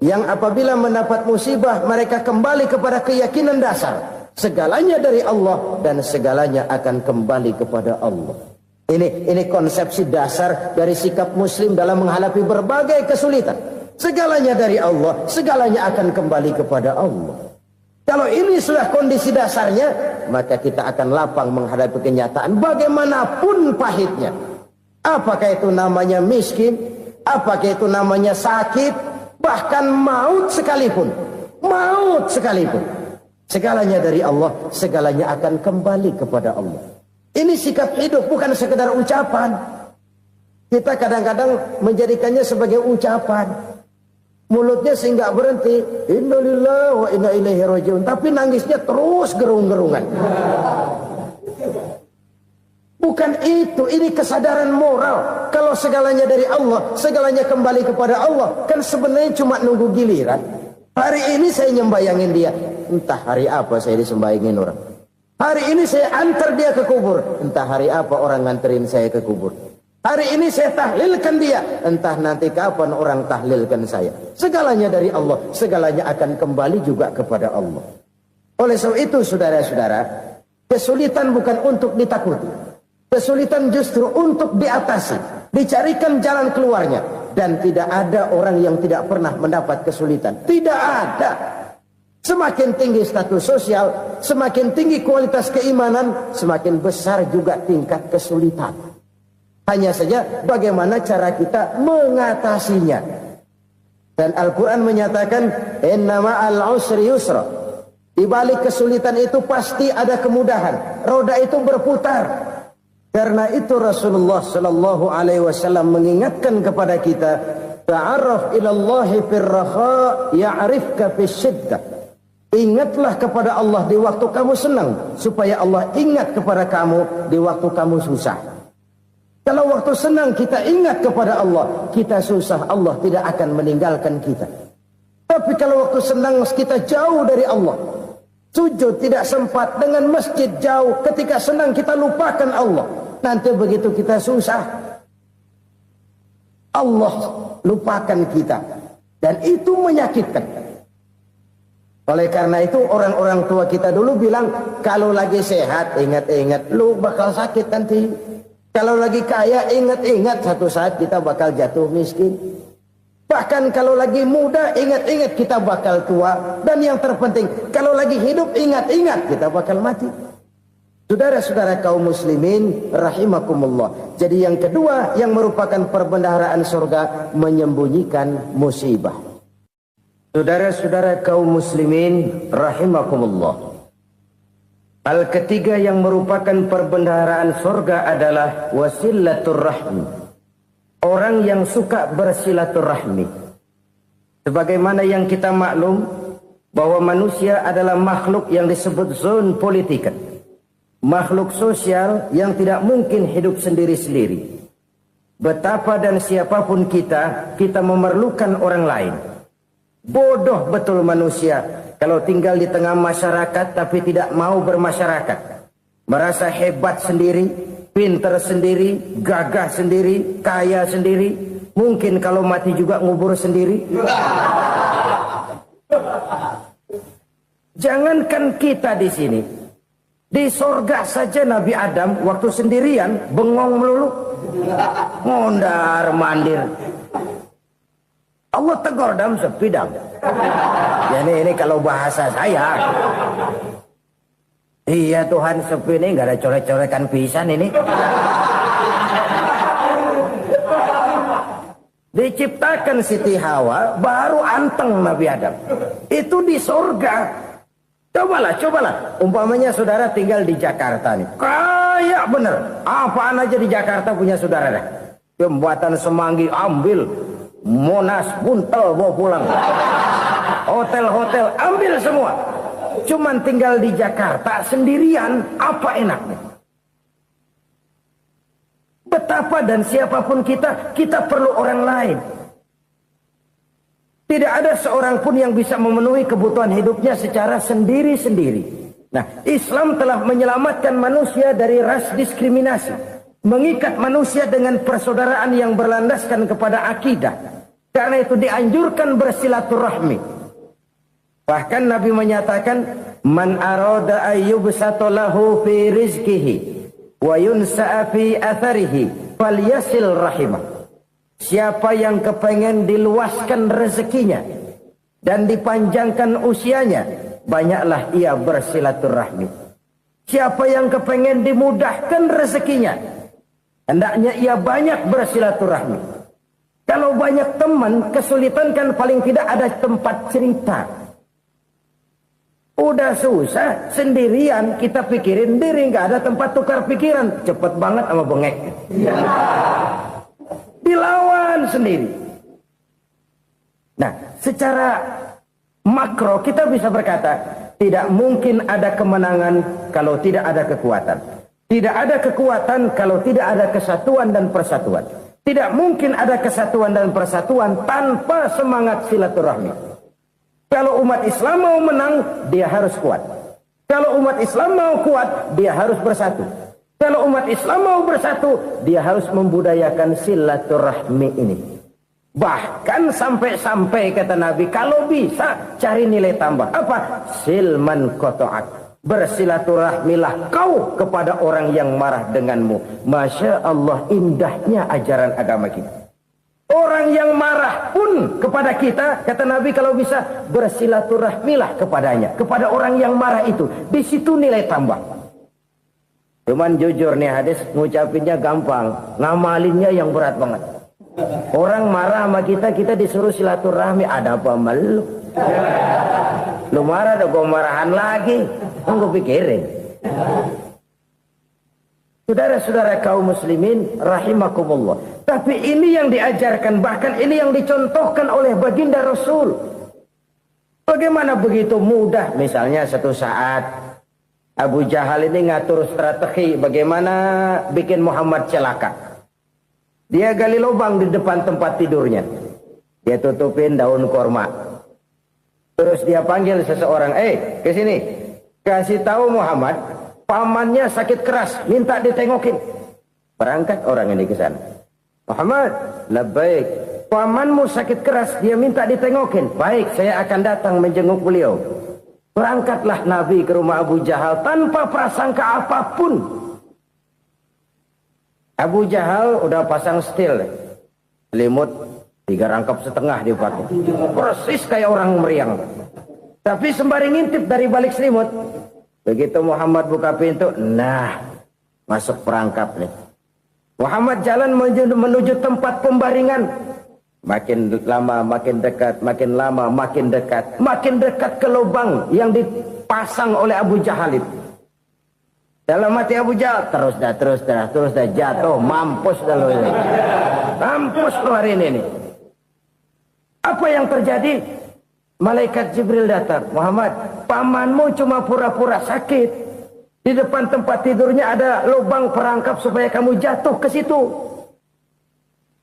Yang apabila mendapat musibah mereka kembali kepada keyakinan dasar. Segalanya dari Allah dan segalanya akan kembali kepada Allah. Ini konsepsi dasar dari sikap muslim dalam menghadapi berbagai kesulitan. Segalanya dari Allah, segalanya akan kembali kepada Allah. Kalau ini sudah kondisi dasarnya, maka kita akan lapang menghadapi kenyataan bagaimanapun pahitnya. Apakah itu namanya miskin, Apakah itu namanya sakit, bahkan maut sekalipun. Maut sekalipun. Segalanya dari Allah, segalanya akan kembali kepada Allah. Ini sikap hidup, bukan sekedar ucapan. Kita kadang-kadang menjadikannya sebagai ucapan. Mulutnya sehingga berhenti, innalillahi wa inna ilaihi rajiun, tapi nangisnya terus gerung-gerungan. Bukan itu, ini kesadaran moral. Kalau segalanya dari Allah, segalanya kembali kepada Allah, kan sebenarnya cuma nunggu giliran. Hari ini saya nyembayangin dia, entah hari apa saya disembayangin orang. Hari ini saya antar dia ke kubur, entah hari apa orang nganterin saya ke kubur. Hari ini saya tahlilkan dia, entah nanti kapan orang tahlilkan saya. Segalanya dari Allah, segalanya akan kembali juga kepada Allah. Oleh sebab itu saudara-saudara, kesulitan bukan untuk ditakuti. Kesulitan justru untuk diatasi, dicarikan jalan keluarnya. Dan tidak ada orang yang tidak pernah mendapat kesulitan. Tidak ada. Semakin tinggi status sosial, semakin tinggi kualitas keimanan, semakin besar juga tingkat kesulitan. Hanya saja bagaimana cara kita mengatasinya. Dan Al-Quran menyatakan, inna ma'al usri yusra. Di balik kesulitan itu pasti ada kemudahan. Roda itu berputar. Karena itu Rasulullah sallallahu alaihi wasallam mengingatkan kepada kita, ta'arraf ilallahi fir raha ya'rifka fis syiddah. Ingatlah kepada Allah di waktu kamu senang, supaya Allah ingat kepada kamu di waktu kamu susah. Kalau waktu senang kita ingat kepada Allah, kita susah, Allah tidak akan meninggalkan kita. Tapi kalau waktu senang kita jauh dari Allah, sujud tidak sempat, dengan masjid jauh, ketika senang kita lupakan Allah. Nanti begitu kita susah, Allah lupakan kita. Dan itu menyakitkan. Oleh karena itu orang-orang tua kita dulu bilang, kalau lagi sehat ingat-ingat lu bakal sakit nanti. Kalau lagi kaya ingat-ingat satu saat kita bakal jatuh miskin. Bahkan kalau lagi muda ingat-ingat kita bakal tua. Dan yang terpenting, kalau lagi hidup ingat-ingat kita bakal mati. Saudara-saudara kaum muslimin rahimakumullah. Jadi yang kedua yang merupakan perbendaharaan surga, menyembunyikan musibah. Saudara-saudara kaum muslimin rahimakumullah. Hal ketiga yang merupakan perbendaharaan surga adalah wasilatur rahmi. Orang yang suka bersilaturahmi. Sebagaimana yang kita maklum bahwa manusia adalah makhluk yang disebut zon politika. Makhluk sosial yang tidak mungkin hidup sendiri-sendiri. Betapa dan siapapun kita memerlukan orang lain. Bodoh betul manusia kalau tinggal di tengah masyarakat tapi tidak mau bermasyarakat. Merasa hebat sendiri, pintar sendiri, gagah sendiri, kaya sendiri. Mungkin kalau mati juga ngubur sendiri. Jangankan kita di sini. Di sorga saja Nabi Adam waktu sendirian bengong melulu, ngondar mandir. Allah tegur dalam sepidang. Ini kalau bahasa saya. Iya Tuhan, sepi ini nggak ada coret-coretan pisan ini. Diciptakan Siti Hawa baru anteng Nabi Adam. Itu di sorga. Cobalah. Umpamanya saudara tinggal di Jakarta nih. Kayak bener. Apaan aja di Jakarta punya saudara dah. Jembatan Semanggi ambil. Monas, Buntel bawa pulang. Hotel-hotel ambil semua. Cuman tinggal di Jakarta sendirian. Apa enaknya? Betapa dan siapapun kita perlu orang lain. Tidak ada seorang pun yang bisa memenuhi kebutuhan hidupnya secara sendiri-sendiri. Nah, Islam telah menyelamatkan manusia dari ras diskriminasi. Mengikat manusia dengan persaudaraan yang berlandaskan kepada akidah. Karena itu dianjurkan bersilaturahmi. Bahkan Nabi menyatakan, Man arada ayyubsata lahu fi rizkihi wa yunsa'a fi atharihi falyasil rahimah. Siapa yang kepengen diluaskan rezekinya dan dipanjangkan usianya, banyaklah ia bersilaturahmi. Siapa yang kepengen dimudahkan rezekinya, hendaknya ia banyak bersilaturahmi. Kalau banyak teman, kesulitan kan paling tidak ada tempat cerita. Udah susah, sendirian kita pikirin diri, nggak ada tempat tukar pikiran. Cepet banget sama bengek. Dilawan sendiri. Nah, secara makro kita bisa berkata, tidak mungkin ada kemenangan kalau tidak ada kekuatan. Tidak ada kekuatan kalau tidak ada kesatuan dan persatuan. Tidak mungkin ada kesatuan dan persatuan tanpa semangat silaturahmi. Kalau umat Islam mau menang, dia harus kuat. Kalau umat Islam mau kuat, dia harus bersatu. Kalau umat Islam mau bersatu, dia harus membudayakan silaturahmi ini. Bahkan sampai-sampai kata Nabi, kalau bisa cari nilai tambah. Apa? Silman koto'ak. Bersilaturahmilah kau kepada orang yang marah denganmu. Masya Allah, indahnya ajaran agama kita. Orang yang marah pun kepada kita, kata Nabi, kalau bisa bersilaturahmilah kepadanya, kepada orang yang marah itu. Di situ nilai tambah. Cuman jujur nih hadis, ngucapinnya gampang, ngamalinnya yang berat banget. Orang marah sama kita, kita disuruh silaturahmi, ada apa malu? Lu marah, ada gue marahan lagi. Tunggu pikirin. Saudara-saudara kaum muslimin rahimakumullah. Tapi ini yang diajarkan, bahkan ini yang dicontohkan oleh baginda Rasul. Bagaimana begitu mudah, misalnya satu saat Abu Jahal ini ngatur strategi bagaimana bikin Muhammad celaka. Dia gali lubang di depan tempat tidurnya. Dia tutupin daun korma. Terus dia panggil seseorang, ke sini. Kasih tahu Muhammad, pamannya sakit keras, minta ditengokin. Berangkat orang ini ke sana. Muhammad, labbaik. Pamanmu sakit keras, dia minta ditengokin. Baik, saya akan datang menjenguk beliau. Berangkatlah Nabi ke rumah Abu Jahal tanpa prasangka apapun. Abu Jahal udah pasang stil, selimut 3 rangkap setengah dipakai. Persis kayak orang meriang. Tapi sembari ngintip dari balik selimut. Begitu Muhammad buka pintu, nah, masuk perangkap nih. Muhammad jalan menuju tempat pembaringan. Makin lama makin dekat, makin lama makin dekat. Makin dekat ke lubang yang dipasang oleh Abu Jahal itu. Dalam hati Abu Jahal, terus dah jatuh, mampus dah lo ini. Mampus lo hari ini nih. Apa yang terjadi? Malaikat Jibril datang. Muhammad, pamanmu cuma pura-pura sakit. Di depan tempat tidurnya ada lubang perangkap supaya kamu jatuh ke situ.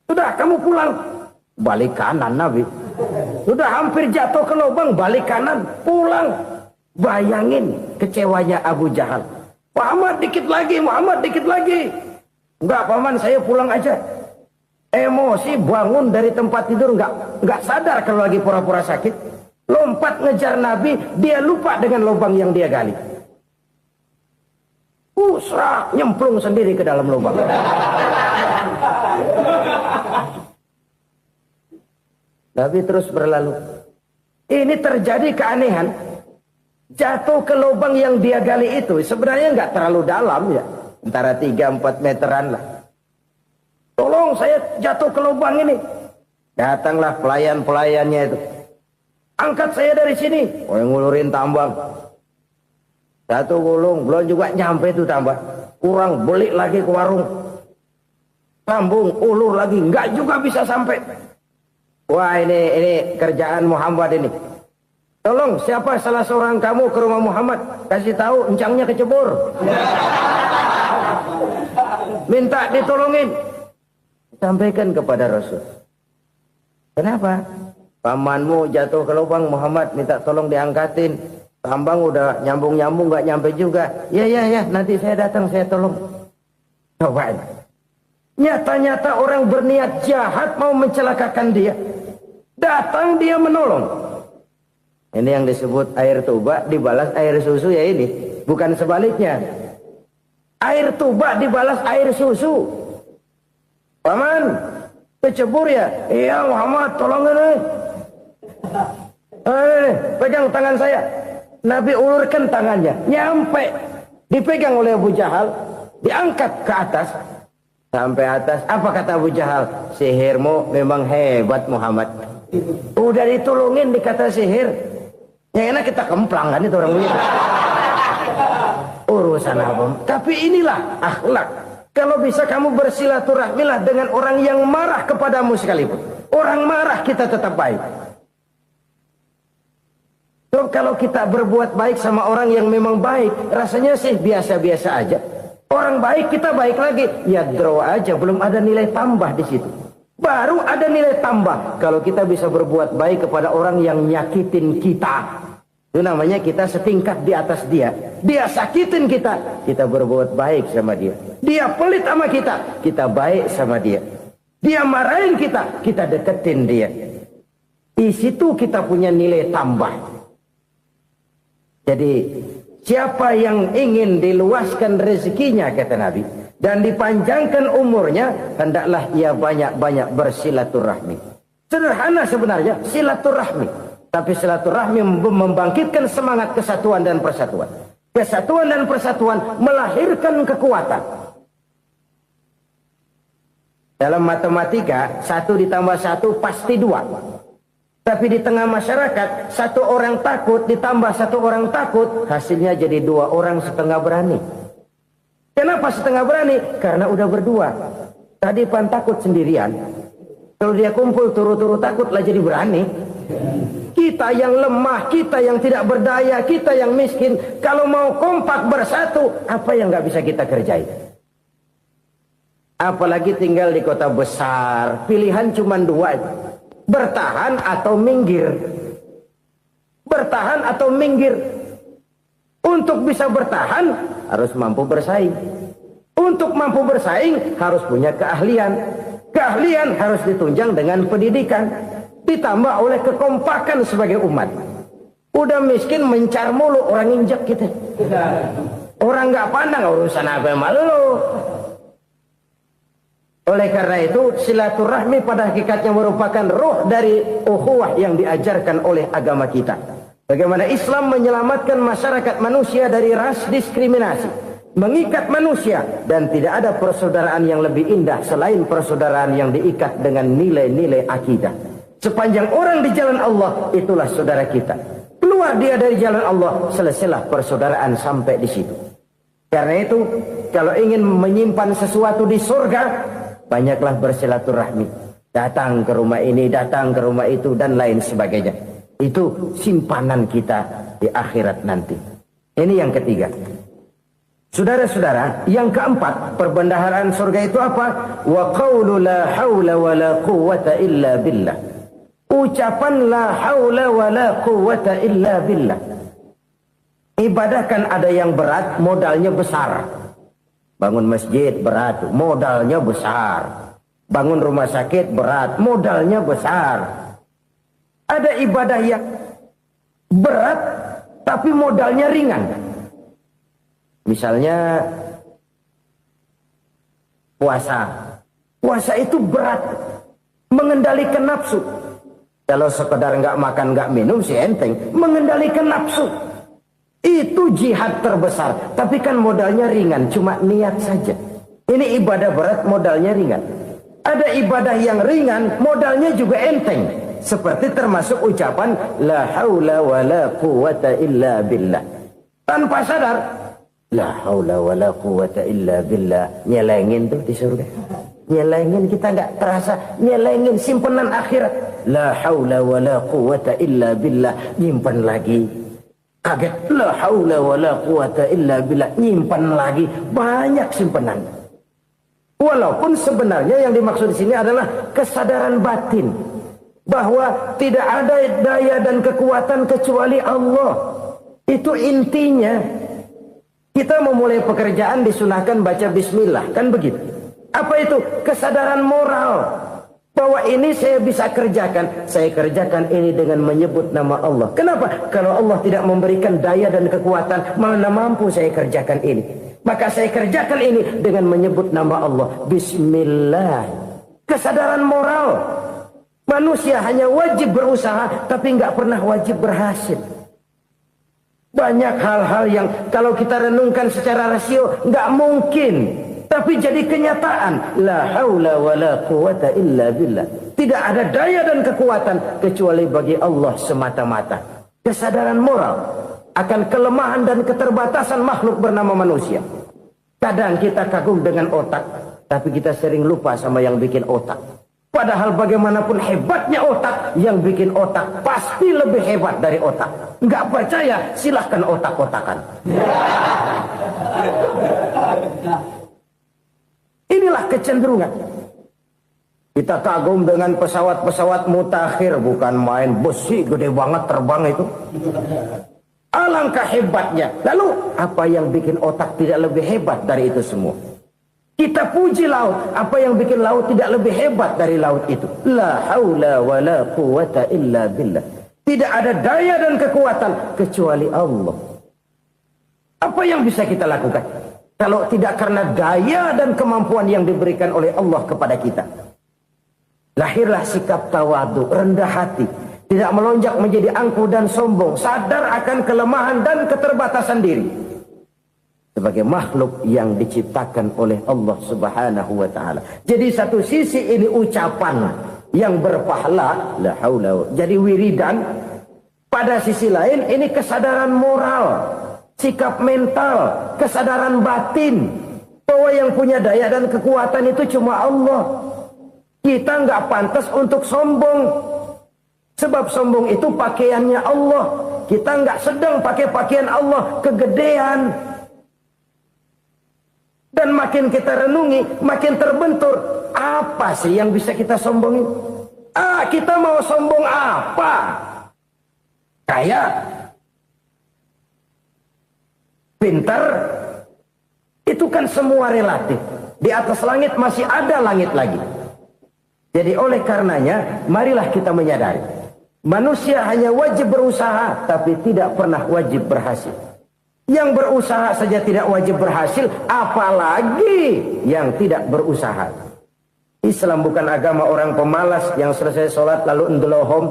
Sudah, kamu pulang. Balik kanan Nabi. Sudah hampir jatuh ke lubang, balik kanan, pulang. Bayangin kecewanya Abu Jahal. Muhammad dikit lagi, Muhammad dikit lagi. Enggak paman, saya pulang aja. Emosi bangun dari tempat tidur, enggak sadar kalau lagi pura-pura sakit. Lompat ngejar Nabi, dia lupa dengan lubang yang dia gali. Serak, nyemplung sendiri ke dalam lubang. Nabi terus berlalu. Ini terjadi keanehan. Jatuh ke lubang yang dia gali itu sebenarnya nggak terlalu dalam ya. Antara 3-4 meteran lah. Tolong saya jatuh ke lubang ini. Datanglah pelayan-pelayannya itu. Angkat saya dari sini. Oh, yang ngulurin tambang. Satu gulung, belum juga nyampe itu tambang. Kurang, beli lagi ke warung. Sambung, ulur lagi, nggak juga bisa sampai. Wah, ini kerjaan Muhammad ini. Tolong, siapa salah seorang kamu ke rumah Muhammad? Kasih tahu, encangnya kecebur. Minta ditolongin. Sampaikan kepada Rasul. Kenapa? Pamanmu jatuh ke lubang, Muhammad minta tolong diangkatin. Tambang udah nyambung-nyambung nggak nyampe juga. Ya, nanti saya datang, saya tolong. Coba. Nyata-nyata orang berniat jahat mau mencelakakan dia. Datang dia menolong. Ini yang disebut air tuba dibalas air susu ya ini. Bukan sebaliknya. Air tuba dibalas air susu. Paman, kecebur ya? Iya Muhammad, tolong ini. Pegang tangan saya. Nabi ulurkan tangannya, nyampe, dipegang oleh Abu Jahal, diangkat ke atas. Sampai atas, apa kata Abu Jahal? Sihirmu memang hebat Muhammad. Udah ditolongin dikata sihir. Yang enak kita kemplang kan itu orang begitu. Urusan apa? Tapi inilah akhlak. Kalau bisa kamu bersilaturahmilah dengan orang yang marah kepadamu sekalipun. Orang marah kita tetap baik. So, kalau kita berbuat baik sama orang yang memang baik, rasanya sih biasa-biasa aja. Orang baik kita baik lagi, ya draw aja, belum ada nilai tambah di situ. Baru ada nilai tambah kalau kita bisa berbuat baik kepada orang yang nyakitin kita. Itu namanya kita setingkat di atas dia. Dia sakitin kita, kita berbuat baik sama dia. Dia pelit sama kita, kita baik sama dia. Dia marahin kita, kita deketin dia. Di situ kita punya nilai tambah. Jadi siapa yang ingin diluaskan rezekinya, kata Nabi, dan dipanjangkan umurnya, hendaklah ia banyak-banyak bersilaturahmi. Sederhana sebenarnya silaturahmi. Tapi silaturahmi membangkitkan semangat kesatuan dan persatuan. Kesatuan dan persatuan melahirkan kekuatan. Dalam matematika, 1 ditambah 1 pasti 2. Tapi di tengah masyarakat, 1 orang takut ditambah 1 orang takut, hasilnya jadi 2 orang setengah berani. Kenapa setengah berani? Karena udah berdua. Tadi pan takut sendirian. Kalau dia kumpul turu-turu takutlah jadi berani. Kita yang lemah, kita yang tidak berdaya, kita yang miskin, kalau mau kompak bersatu, apa yang nggak bisa kita kerjain? Apalagi tinggal di kota besar, pilihan cuma 2, bertahan atau minggir. Bertahan atau minggir. Untuk bisa bertahan, harus mampu bersaing. Untuk mampu bersaing, harus punya keahlian. Keahlian harus ditunjang dengan pendidikan. Ditambah oleh kekompakan sebagai umat. Udah miskin mencar mulu, orang injak kita. Orang nggak pandang urusan apa yang malu. Oleh karena itu silaturahmi pada hakikatnya merupakan roh dari ukhuwah yang diajarkan oleh agama kita. Bagaimana Islam menyelamatkan masyarakat manusia dari ras diskriminasi, mengikat manusia, dan tidak ada persaudaraan yang lebih indah selain persaudaraan yang diikat dengan nilai-nilai akidah. Sepanjang orang di jalan Allah, itulah saudara kita. Keluar dia dari jalan Allah, selesailah persaudaraan sampai di situ. Karena itu, kalau ingin menyimpan sesuatu di surga, banyaklah bersilaturahmi. Datang ke rumah ini, datang ke rumah itu, dan lain sebagainya. Itu simpanan kita di akhirat nanti. Ini yang ketiga. Saudara-saudara, yang keempat, perbendaharaan surga itu apa? Wa qawlu la hawla wa la quwwata illa billah. Ucapan la haula wa la quwwata illa billah. Ibadah kan ada yang berat, modalnya besar. Bangun masjid berat, modalnya besar. Bangun rumah sakit berat, modalnya besar. Ada ibadah yang berat, tapi modalnya ringan. Misalnya puasa. Puasa itu berat, mengendalikan nafsu. Kalau sekedar nggak makan nggak minum sih enteng, mengendalikan nafsu itu jihad terbesar. Tapi kan modalnya ringan, cuma niat saja. Ini ibadah berat, modalnya ringan. Ada ibadah yang ringan, modalnya juga enteng. Seperti termasuk ucapan la haula wa la quwwata illa billah. Tanpa sadar, la haula wa la quwwata illa billah, nyelengin tuh di surga. Nyelengin, kita nggak terasa, nyelengin simpenan akhirat. La haula wa la quwwata illa billah, nyimpan lagi. Kaget, la haula wa la quwwata illa billah, nyimpan lagi. Banyak simpenan. Walaupun sebenarnya yang dimaksud di sini adalah kesadaran batin bahwa tidak ada daya dan kekuatan kecuali Allah. Itu intinya. Kita memulai pekerjaan disunahkan baca bismillah, kan begitu? Apa itu? Kesadaran moral bahwa ini saya bisa kerjakan. Saya kerjakan ini dengan menyebut nama Allah. Kenapa? Kalau Allah tidak memberikan daya dan kekuatan, mana mampu saya kerjakan ini. Maka saya kerjakan ini dengan menyebut nama Allah. Bismillah. Kesadaran moral. Manusia hanya wajib berusaha, tapi nggak pernah wajib berhasil. Banyak hal-hal yang kalau kita renungkan secara rasio nggak mungkin. Tapi jadi kenyataan, la haula wa la quwata illa billah. Tidak ada daya dan kekuatan kecuali bagi Allah semata-mata. Kesadaran moral akan kelemahan dan keterbatasan makhluk bernama manusia. Kadang kita kagum dengan otak, tapi kita sering lupa sama yang bikin otak. Padahal bagaimanapun hebatnya otak, yang bikin otak pasti lebih hebat dari otak. Nggak percaya, silahkan otak-otakan. Inilah kecenderungan. Kita kagum dengan pesawat-pesawat mutakhir, bukan main, besi gede banget terbang itu. Alangkah hebatnya. Lalu apa yang bikin otak tidak lebih hebat dari itu semua? Kita puji laut, apa yang bikin laut tidak lebih hebat dari laut itu? La haula wa la quwata illa billah. Tidak ada daya dan kekuatan kecuali Allah. Apa yang bisa kita lakukan kalau tidak karena daya dan kemampuan yang diberikan oleh Allah kepada kita? Lahirlah sikap tawadu, rendah hati, tidak melonjak menjadi angkuh dan sombong, sadar akan kelemahan dan keterbatasan diri. Sebagai makhluk yang diciptakan oleh Allah Subhanahu wa taala. Jadi satu sisi ini ucapan yang berpahala, la haula, jadi wiridan. Pada sisi lain ini kesadaran moral, sikap mental, kesadaran batin bahwa yang punya daya dan kekuatan itu cuma Allah. Kita nggak pantas untuk sombong, sebab sombong itu pakaiannya Allah. Kita nggak sedang pakai pakaian Allah, kegedean. Dan makin kita renungi, makin terbentur. Apa sih yang bisa kita sombongin? Kita mau sombong apa? Kaya, pintar, itu kan semua relatif. Di atas langit masih ada langit lagi. Jadi oleh karenanya, marilah kita menyadari. Manusia hanya wajib berusaha, tapi tidak pernah wajib berhasil. Yang berusaha saja tidak wajib berhasil, apalagi yang tidak berusaha. Islam bukan agama orang pemalas yang selesai sholat lalu endelohom,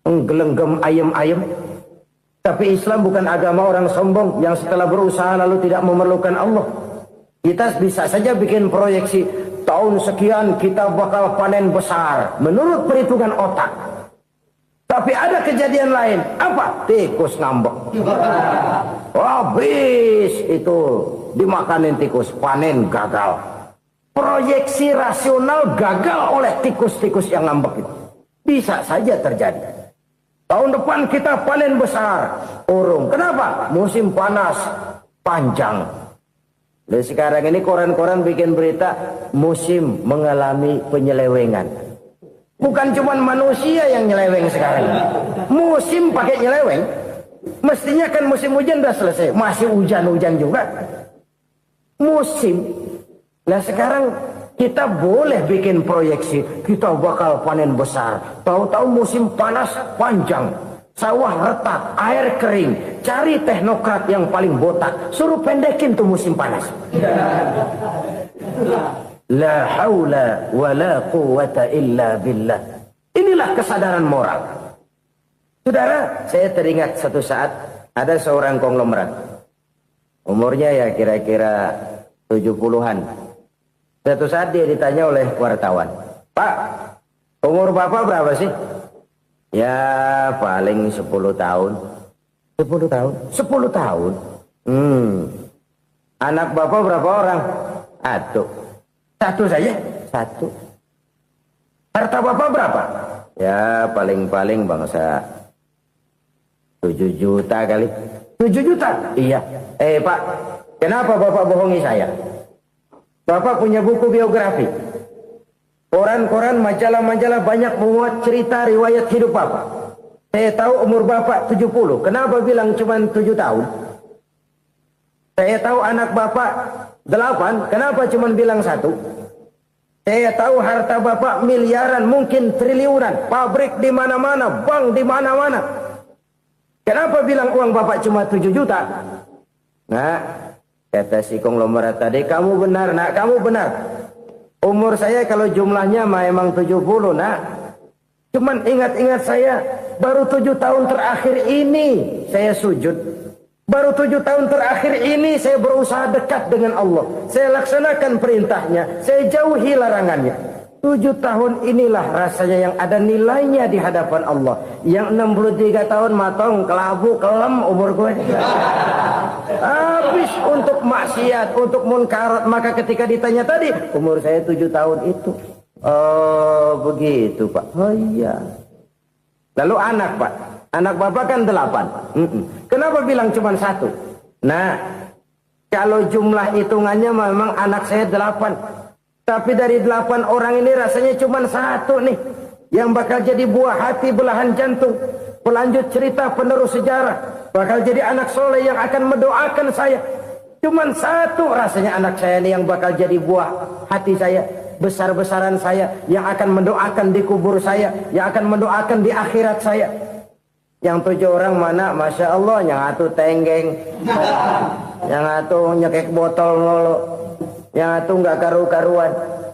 nggelenggem ayem-ayem. Tapi Islam bukan agama orang sombong yang setelah berusaha lalu tidak memerlukan Allah. Kita bisa saja bikin proyeksi, tahun sekian kita bakal panen besar menurut perhitungan otak. Tapi ada kejadian lain. Apa? Tikus ngambek. Habis itu dimakanin tikus, panen gagal. Proyeksi rasional gagal oleh tikus-tikus yang ngambek itu. Bisa saja terjadi. Tahun depan kita panen besar, urung. Kenapa? Musim panas panjang. Dan sekarang ini koran-koran bikin berita musim mengalami penyelewengan. Bukan cuma manusia yang nyeleweng sekarang. Musim pakai nyeleweng. Mestinya kan musim hujan udah selesai. Masih hujan-hujan juga. Musim. Nah sekarang kita boleh bikin proyeksi. Kita bakal panen besar. Tahu-tahu musim panas panjang. Sawah retak, air kering. Cari teknokrat yang paling botak. Suruh pendekin tuh musim panas. La haula wa la quwata illa billah. Inilah kesadaran moral. Saudara, saya teringat satu saat ada seorang konglomerat. Umurnya ya kira-kira 70-an. Satu saat dia ditanya oleh wartawan, "Pak, umur Bapak berapa sih?" "Ya, paling 10 tahun." 10 tahun? 10 tahun? Anak Bapak berapa orang? Aduh. Satu saja? Satu. Harta Bapak berapa? Ya paling-paling bangsa 7 juta kali. 7 juta? Iya. Pak, kenapa Bapak bohongi saya? Bapak punya buku biografi. Koran-koran, majalah-majalah banyak memuat cerita riwayat hidup Bapak. Saya tahu umur Bapak 70. Kenapa bilang cuma 7 tahun? Saya tahu anak Bapak 8. Kenapa cuma bilang 1? Saya tahu harta Bapak miliaran, mungkin triliunan. Pabrik di mana-mana, bank di mana-mana. Kenapa bilang uang Bapak cuma 7 juta? Nah, kata si konglomerat tadi, kamu benar nak, kamu benar. Umur saya kalau jumlahnya memang 70 nak. Cuman ingat-ingat saya, baru 7 tahun terakhir ini saya sujud. Baru 7 tahun terakhir ini saya berusaha dekat dengan Allah. Saya laksanakan perintahnya. Saya jauhi larangannya. 7 tahun inilah rasanya yang ada nilainya di hadapan Allah. Yang 63 tahun matong, kelabu, kelem umur gue. Habis untuk maksiat, untuk munkarat. Maka ketika ditanya tadi, umur saya 7 tahun itu. Oh begitu Pak. Oh iya. Lalu anak Pak. Anak bapak kan 8. Kenapa bilang cuma 1? Nah, kalau jumlah hitungannya memang anak saya 8. Tapi dari 8 orang ini rasanya cuma 1 nih. Yang bakal jadi buah hati, belahan jantung. Pelanjut cerita, penerus sejarah. Bakal jadi anak soleh yang akan mendoakan saya. Cuma 1 rasanya anak saya ini yang bakal jadi buah hati saya. Besar-besaran saya. Yang akan mendoakan di kubur saya. Yang akan mendoakan di akhirat saya. Yang 7 orang mana? Masya Allah, yang atu tenggeng, yang atu nyekek botol nolo, yang atu nggak karu-karuan.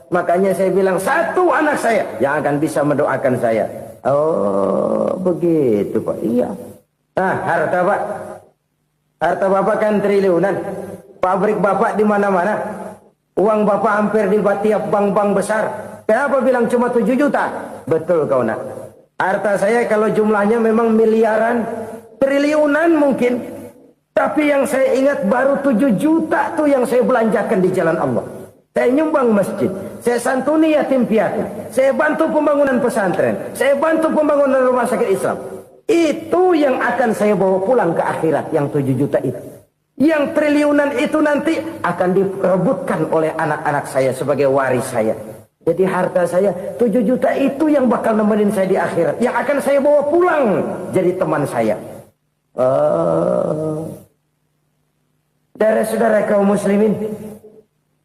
Makanya saya bilang 1 anak saya yang akan bisa mendoakan saya. Oh begitu Pak. Iya. Nah harta Pak, harta Bapak kan triliunan. Pabrik Bapak di mana-mana. Uang Bapak hampir di tiap bank-bank besar. Kenapa bilang cuma 7 juta? Betul kau nak. Harta saya kalau jumlahnya memang miliaran, triliunan mungkin. Tapi yang saya ingat baru 7 juta tuh yang saya belanjakan di jalan Allah. Saya nyumbang masjid, saya santuni yatim piatu, saya bantu pembangunan pesantren, saya bantu pembangunan rumah sakit Islam. Itu yang akan saya bawa pulang ke akhirat, yang 7 juta itu. Yang triliunan itu nanti akan diperebutkan oleh anak-anak saya sebagai waris saya. Jadi harta saya 7 juta itu yang bakal nemenin saya di akhirat. Yang akan saya bawa pulang jadi teman saya. Saudara-saudara kaum muslimin,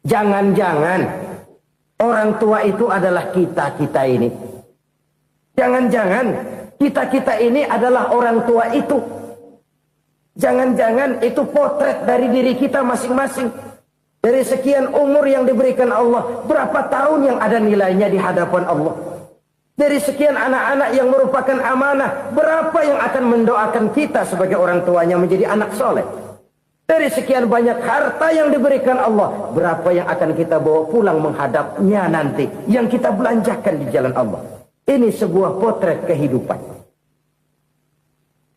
jangan-jangan orang tua itu adalah kita-kita ini. Jangan-jangan kita-kita ini adalah orang tua itu. Jangan-jangan itu potret dari diri kita masing-masing. Dari sekian umur yang diberikan Allah, berapa tahun yang ada nilainya di hadapan Allah? Dari sekian anak-anak yang merupakan amanah, berapa yang akan mendoakan kita sebagai orang tuanya menjadi anak soleh? Dari sekian banyak harta yang diberikan Allah, berapa yang akan kita bawa pulang menghadapnya nanti, yang kita belanjakan di jalan Allah? Ini sebuah potret kehidupan.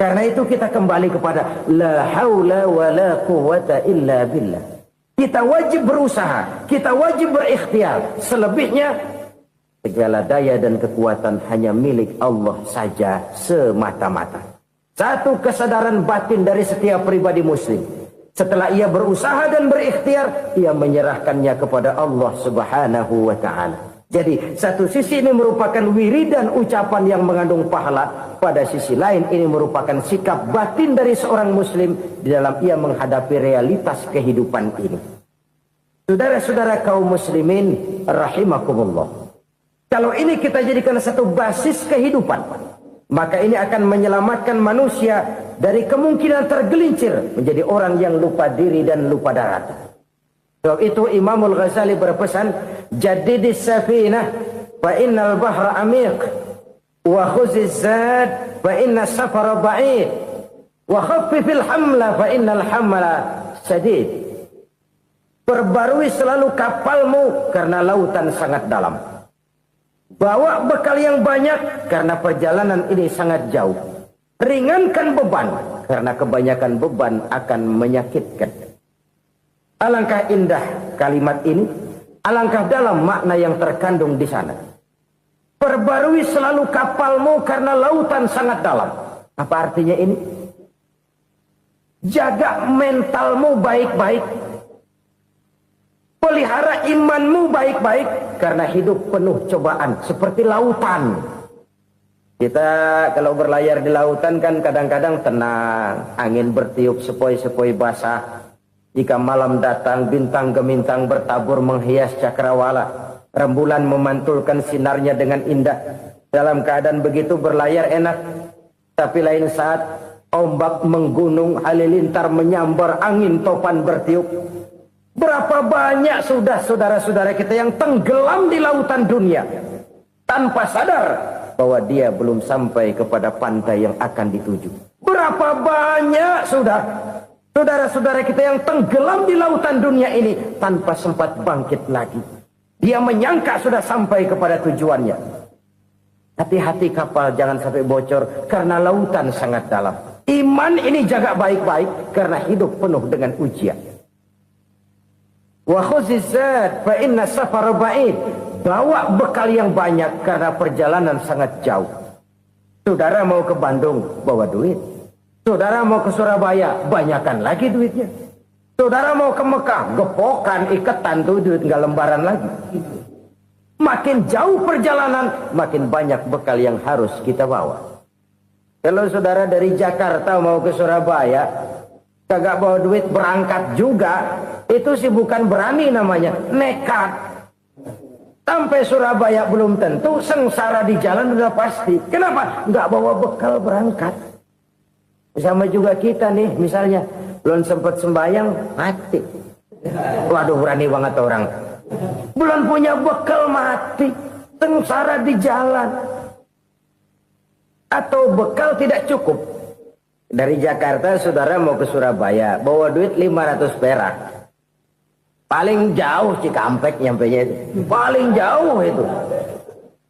Karena itu kita kembali kepada la haula wa la quwwata illa billah. Kita wajib berusaha, kita wajib berikhtiar. Selebihnya, segala daya dan kekuatan hanya milik Allah saja semata-mata. Satu kesadaran batin dari setiap pribadi muslim. Setelah ia berusaha dan berikhtiar, ia menyerahkannya kepada Allah Subhanahu wa ta'ala. Jadi, satu sisi ini merupakan wiridan ucapan yang mengandung pahala. Pada sisi lain, ini merupakan sikap batin dari seorang muslim di dalam ia menghadapi realitas kehidupan ini. Saudara-saudara kaum muslimin, rahimakumullah. Kalau ini kita jadikan satu basis kehidupan, maka ini akan menyelamatkan manusia dari kemungkinan tergelincir menjadi orang yang lupa diri dan lupa darat. Sebab itu Imamul Ghazali berpesan, jadidis safinah fa innal bahra amiq wa khuziz zad fa inna safara ba'id wa khaffifil hamla fa innal hamla sadid. Perbarui selalu kapalmu karena lautan sangat dalam. Bawa bekal yang banyak karena perjalanan ini sangat jauh. Ringankan beban karena kebanyakan beban akan menyakitkan. Alangkah indah kalimat ini, alangkah dalam makna yang terkandung di sana. Perbarui selalu kapalmu karena lautan sangat dalam. Apa artinya ini? Jaga mentalmu baik-baik. Pelihara imanmu baik-baik karena hidup penuh cobaan seperti lautan. Kita kalau berlayar di lautan kan kadang-kadang tenang, angin bertiup sepoi-sepoi basah. Jika malam datang, bintang gemintang bertabur menghias cakrawala. Rembulan memantulkan sinarnya dengan indah. Dalam keadaan begitu berlayar enak. Tapi lain saat ombak menggunung, halilintar menyambar, angin topan bertiup. Berapa banyak sudah saudara-saudara kita yang tenggelam di lautan dunia tanpa sadar bahwa dia belum sampai kepada pantai yang akan dituju. Berapa banyak sudah Saudara-saudara kita yang tenggelam di lautan dunia ini tanpa sempat bangkit lagi. Dia menyangka sudah sampai kepada tujuannya. Hati-hati kapal jangan sampai bocor karena lautan sangat dalam. Iman ini jaga baik-baik karena hidup penuh dengan ujian. Wa khuzizat fa inna safara ba'id. Bawa bekal yang banyak karena perjalanan sangat jauh. Saudara mau ke Bandung, bawa duit. Saudara mau ke Surabaya, banyakan lagi duitnya. Saudara mau ke Mekah, gepokan, iketan tuh duit nggak lembaran lagi. Makin jauh perjalanan, makin banyak bekal yang harus kita bawa. Kalau saudara dari Jakarta mau ke Surabaya, kagak bawa duit berangkat juga, itu sih bukan berani namanya, nekat. Sampai Surabaya belum tentu, sengsara di jalan udah pasti. Kenapa? Nggak bawa bekal berangkat. Sama juga kita nih, misalnya belum sempat sembahyang, mati. Waduh, berani banget orang. Belum punya bekal, mati. Sengsara di jalan. Atau bekal tidak cukup. Dari Jakarta saudara mau ke Surabaya, bawa duit 500 perak. Paling jauh Cikampek nyampenya itu. Paling jauh itu.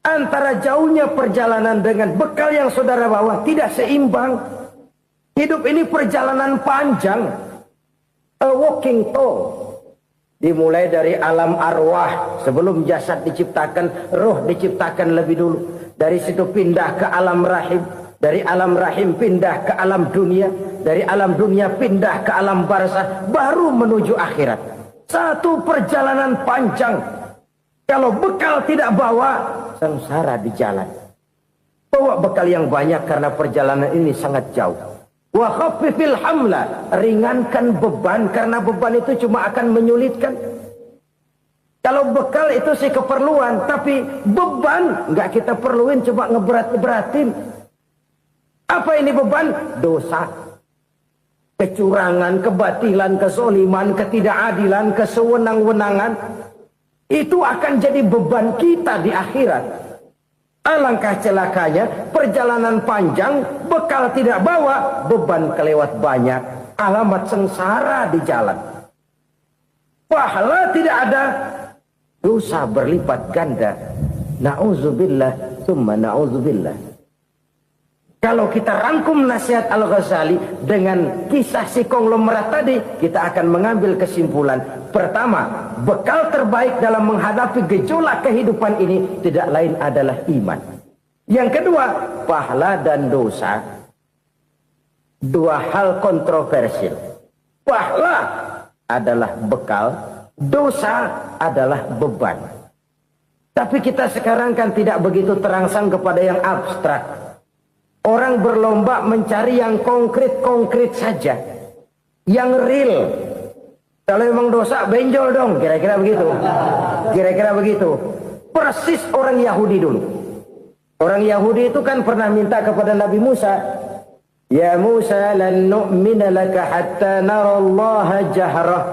Antara jauhnya perjalanan dengan bekal yang saudara bawa tidak seimbang. Hidup ini perjalanan panjang. A walking tour. Dimulai dari alam arwah. Sebelum jasad diciptakan, roh diciptakan lebih dulu. Dari situ pindah ke alam rahim. Dari alam rahim pindah ke alam dunia. Dari alam dunia pindah ke alam barzah. Baru menuju akhirat. Satu perjalanan panjang. Kalau bekal tidak bawa, sengsara di jalan. Bawa bekal yang banyak karena perjalanan ini sangat jauh. Wa khaffifil hamla, ringankan beban karena beban itu cuma akan menyulitkan. Kalau bekal itu sih keperluan, tapi beban nggak kita perluin, cuma ngeberat-beratin. Apa ini beban? Dosa, kecurangan, kebatilan, kesoliman, ketidakadilan, kesewenang-wenangan. Itu akan jadi beban kita di akhirat. Alangkah celakanya, perjalanan panjang, bekal tidak bawa, beban kelewat banyak, alamat sengsara di jalan. Pahala tidak ada, dosa berlipat ganda. Na'udzubillah, summa na'udzubillah. Kalau kita rangkum nasihat Al-Ghazali dengan kisah si konglomerat tadi, kita akan mengambil kesimpulan. Pertama, bekal terbaik dalam menghadapi gejolak kehidupan ini tidak lain adalah iman. Yang kedua, pahala dan dosa. Dua hal kontroversial. Pahala adalah bekal, dosa adalah beban. Tapi kita sekarang kan tidak begitu terangsang kepada yang abstrak. Orang berlomba mencari yang konkret-konkret saja. Yang real. Kalau memang dosa, benjol dong. Kira-kira begitu. Kira-kira begitu. Persis orang Yahudi dulu. Orang Yahudi itu kan pernah minta kepada Nabi Musa. Ya Musa, lan nu'mina laka hatta narallaha jahrah.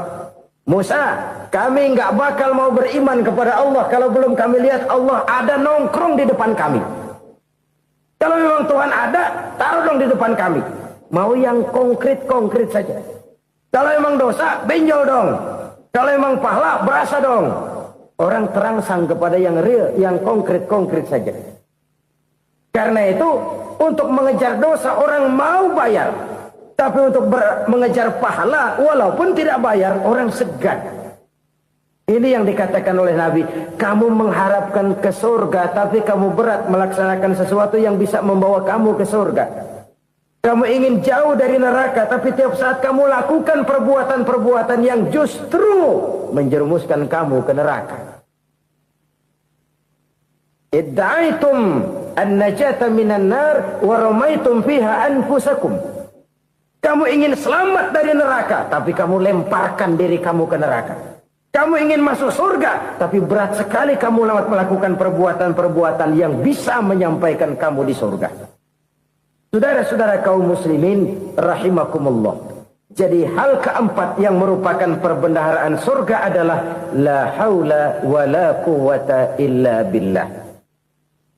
Musa, kami nggak bakal mau beriman kepada Allah kalau belum kami lihat Allah ada nongkrong di depan kami. Kalau memang Tuhan ada, taruh dong di depan kami. Mau yang konkret-konkret saja. Kalau memang dosa, benjol dong. Kalau memang pahala, berasa dong. Orang terangsang kepada yang real, yang konkret-konkret saja. Karena itu, untuk mengejar dosa, orang mau bayar. Tapi untuk mengejar pahala, walaupun tidak bayar, orang segan. Ini yang dikatakan oleh Nabi, kamu mengharapkan ke surga, tapi kamu berat melaksanakan sesuatu yang bisa membawa kamu ke surga. Kamu ingin jauh dari neraka, tapi tiap saat kamu lakukan perbuatan-perbuatan yang justru menjerumuskan kamu ke neraka. Idda'aitum an-najata minan nar wa ramaitum fiha anfusakum. Kamu ingin selamat dari neraka, tapi kamu lemparkan diri kamu ke neraka. Kamu ingin masuk surga, tapi berat sekali kamu melakukan perbuatan-perbuatan yang bisa menyampaikan kamu di surga. Saudara-saudara kaum muslimin, rahimakumullah. Jadi hal keempat yang merupakan perbendaharaan surga adalah la haula wa la quwata illa billah.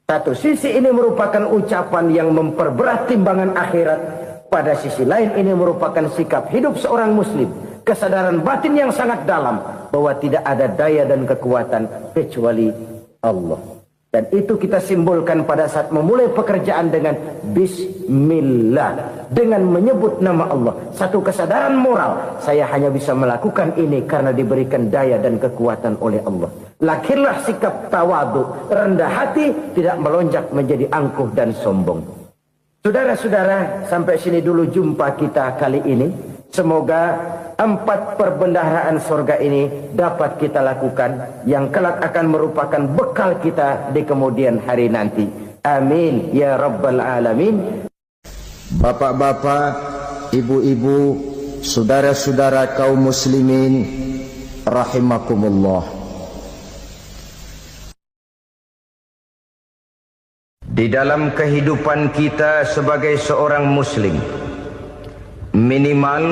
Satu sisi ini merupakan ucapan yang memperberat timbangan akhirat. Pada sisi lain ini merupakan sikap hidup seorang muslim, kesadaran batin yang sangat dalam bahwa tidak ada daya dan kekuatan kecuali Allah. Dan itu kita simbolkan pada saat memulai pekerjaan dengan Bismillah, dengan menyebut nama Allah. Satu kesadaran moral, saya hanya bisa melakukan ini karena diberikan daya dan kekuatan oleh Allah. Lahirlah sikap tawadu, rendah hati, tidak melonjak menjadi angkuh dan sombong. Saudara-saudara, sampai sini dulu jumpa kita kali ini. Semoga 4 perbendaharaan surga ini dapat kita lakukan, yang kelak akan merupakan bekal kita di kemudian hari nanti. Amin ya rabbal alamin. Bapak-bapak, ibu-ibu, saudara-saudara kaum muslimin rahimakumullah. Di dalam kehidupan kita sebagai seorang muslim, minimal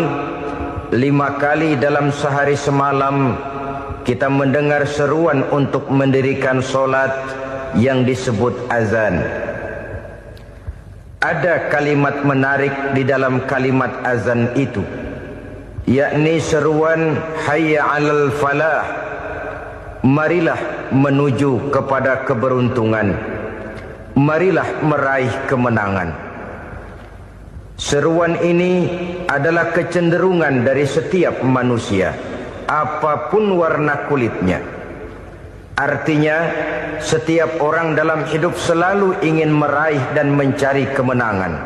5 kali dalam sehari semalam kita mendengar seruan untuk mendirikan solat yang disebut azan. Ada kalimat menarik di dalam kalimat azan itu, yakni seruan hayya 'alal falah, marilah menuju kepada keberuntungan, marilah meraih kemenangan. Seruan ini adalah kecenderungan dari setiap manusia, apapun warna kulitnya. Artinya, setiap orang dalam hidup selalu ingin meraih dan mencari kemenangan.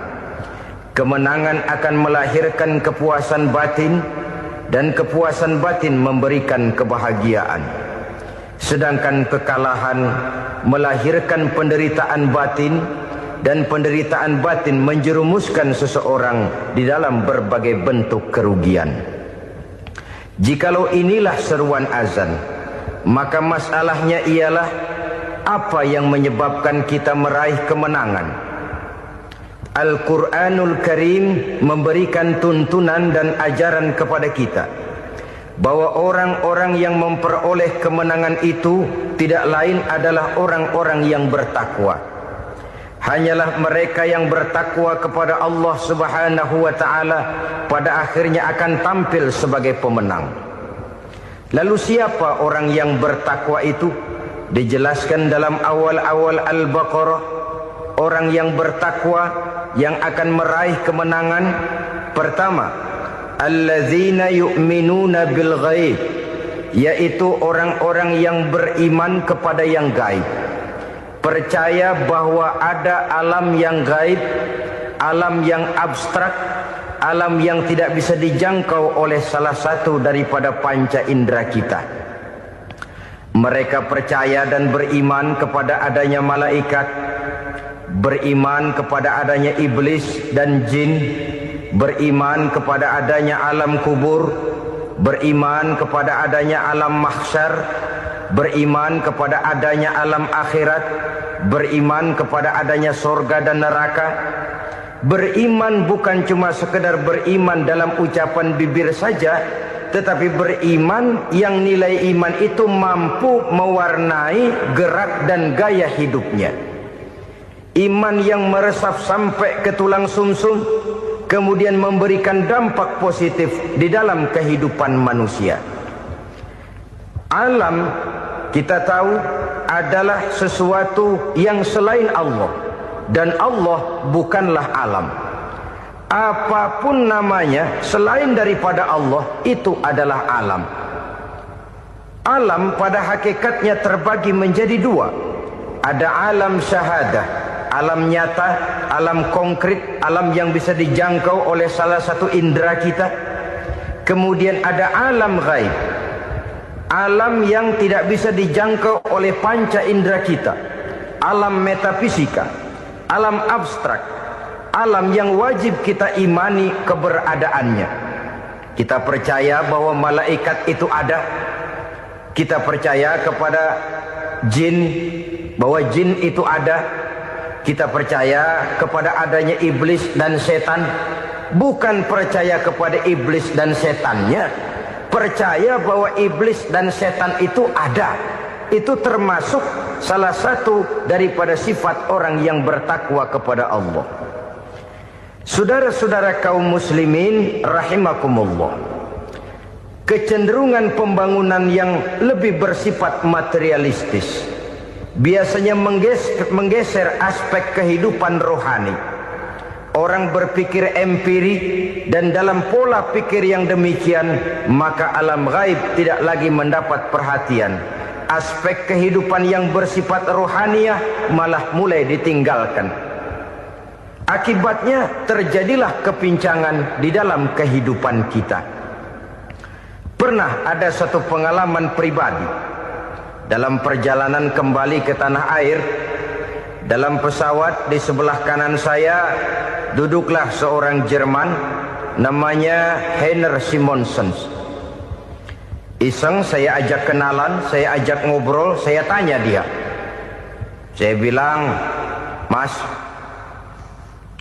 Kemenangan akan melahirkan kepuasan batin, dan kepuasan batin memberikan kebahagiaan. Sedangkan kekalahan melahirkan penderitaan batin, dan penderitaan batin menjerumuskan seseorang di dalam berbagai bentuk kerugian. Jikalau inilah seruan azan, maka masalahnya ialah apa yang menyebabkan kita meraih kemenangan. Al-Quranul Karim memberikan tuntunan dan ajaran kepada kita bahwa orang-orang yang memperoleh kemenangan itu tidak lain adalah orang-orang yang bertakwa. Hanyalah mereka yang bertakwa kepada Allah Subhanahu wa ta'ala pada akhirnya akan tampil sebagai pemenang. Lalu siapa orang yang bertakwa itu? Dijelaskan dalam awal-awal Al-Baqarah, orang yang bertakwa yang akan meraih kemenangan. Pertama, alladzina yu'minuna bil ghaib, yaitu orang-orang yang beriman kepada yang gaib. Percaya bahwa ada alam yang gaib, alam yang abstrak, alam yang tidak bisa dijangkau oleh salah satu daripada panca indera kita. Mereka percaya dan beriman kepada adanya malaikat, beriman kepada adanya iblis dan jin, beriman kepada adanya alam kubur, beriman kepada adanya alam mahsyar, beriman kepada adanya alam akhirat, beriman kepada adanya surga dan neraka. Beriman bukan cuma sekedar beriman dalam ucapan bibir saja, tetapi beriman yang nilai iman itu mampu mewarnai gerak dan gaya hidupnya. Iman yang meresap sampai ke tulang sumsum, kemudian memberikan dampak positif di dalam kehidupan manusia. Alam, kita tahu, adalah sesuatu yang selain Allah, dan Allah bukanlah alam. Apapun namanya selain daripada Allah, itu adalah alam. Alam pada hakikatnya terbagi menjadi 2. Ada alam syahadah, alam nyata, alam konkret, alam yang bisa dijangkau oleh salah satu indera kita. Kemudian ada alam ghaib, alam yang tidak bisa dijangkau oleh panca indera kita, alam metafisika, alam abstrak, alam yang wajib kita imani keberadaannya. Kita percaya bahwa malaikat itu ada, kita percaya kepada jin, bahwa jin itu ada, kita percaya kepada adanya iblis dan setan. Bukan percaya kepada iblis dan setannya, percaya bahwa iblis dan setan itu ada. Itu termasuk salah satu daripada sifat orang yang bertakwa kepada Allah. Saudara-saudara kaum muslimin rahimakumullah, kecenderungan pembangunan yang lebih bersifat materialistis biasanya menggeser aspek kehidupan rohani. Orang berpikir empiri, dan dalam pola pikir yang demikian maka alam gaib tidak lagi mendapat perhatian. Aspek kehidupan yang bersifat rohaniah malah mulai ditinggalkan. Akibatnya terjadilah kepincangan di dalam kehidupan kita. Pernah ada satu pengalaman pribadi dalam perjalanan kembali ke tanah air. Dalam pesawat di sebelah kanan saya duduklah seorang Jerman namanya Heiner Simonsen. Iseng saya ajak kenalan, saya ajak ngobrol, saya tanya dia. Saya bilang,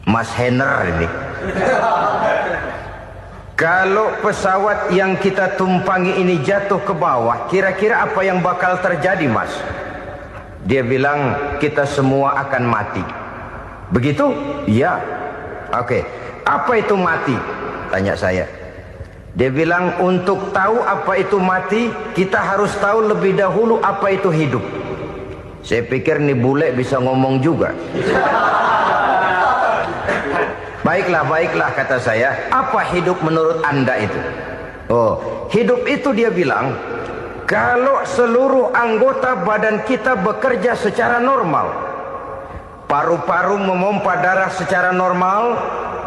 Mas Heiner ini, kalau pesawat yang kita tumpangi ini jatuh ke bawah, kira-kira apa yang bakal terjadi, Mas? Dia bilang, kita semua akan mati. Begitu? Iya. Oke. Apa itu mati? Tanya saya. Dia bilang, untuk tahu apa itu mati, kita harus tahu lebih dahulu apa itu hidup. Saya pikir nih bule bisa ngomong juga. Baiklah kata saya. Apa hidup menurut Anda itu? Oh, hidup itu dia bilang, kalau seluruh anggota badan kita bekerja secara normal, paru-paru memompa darah secara normal,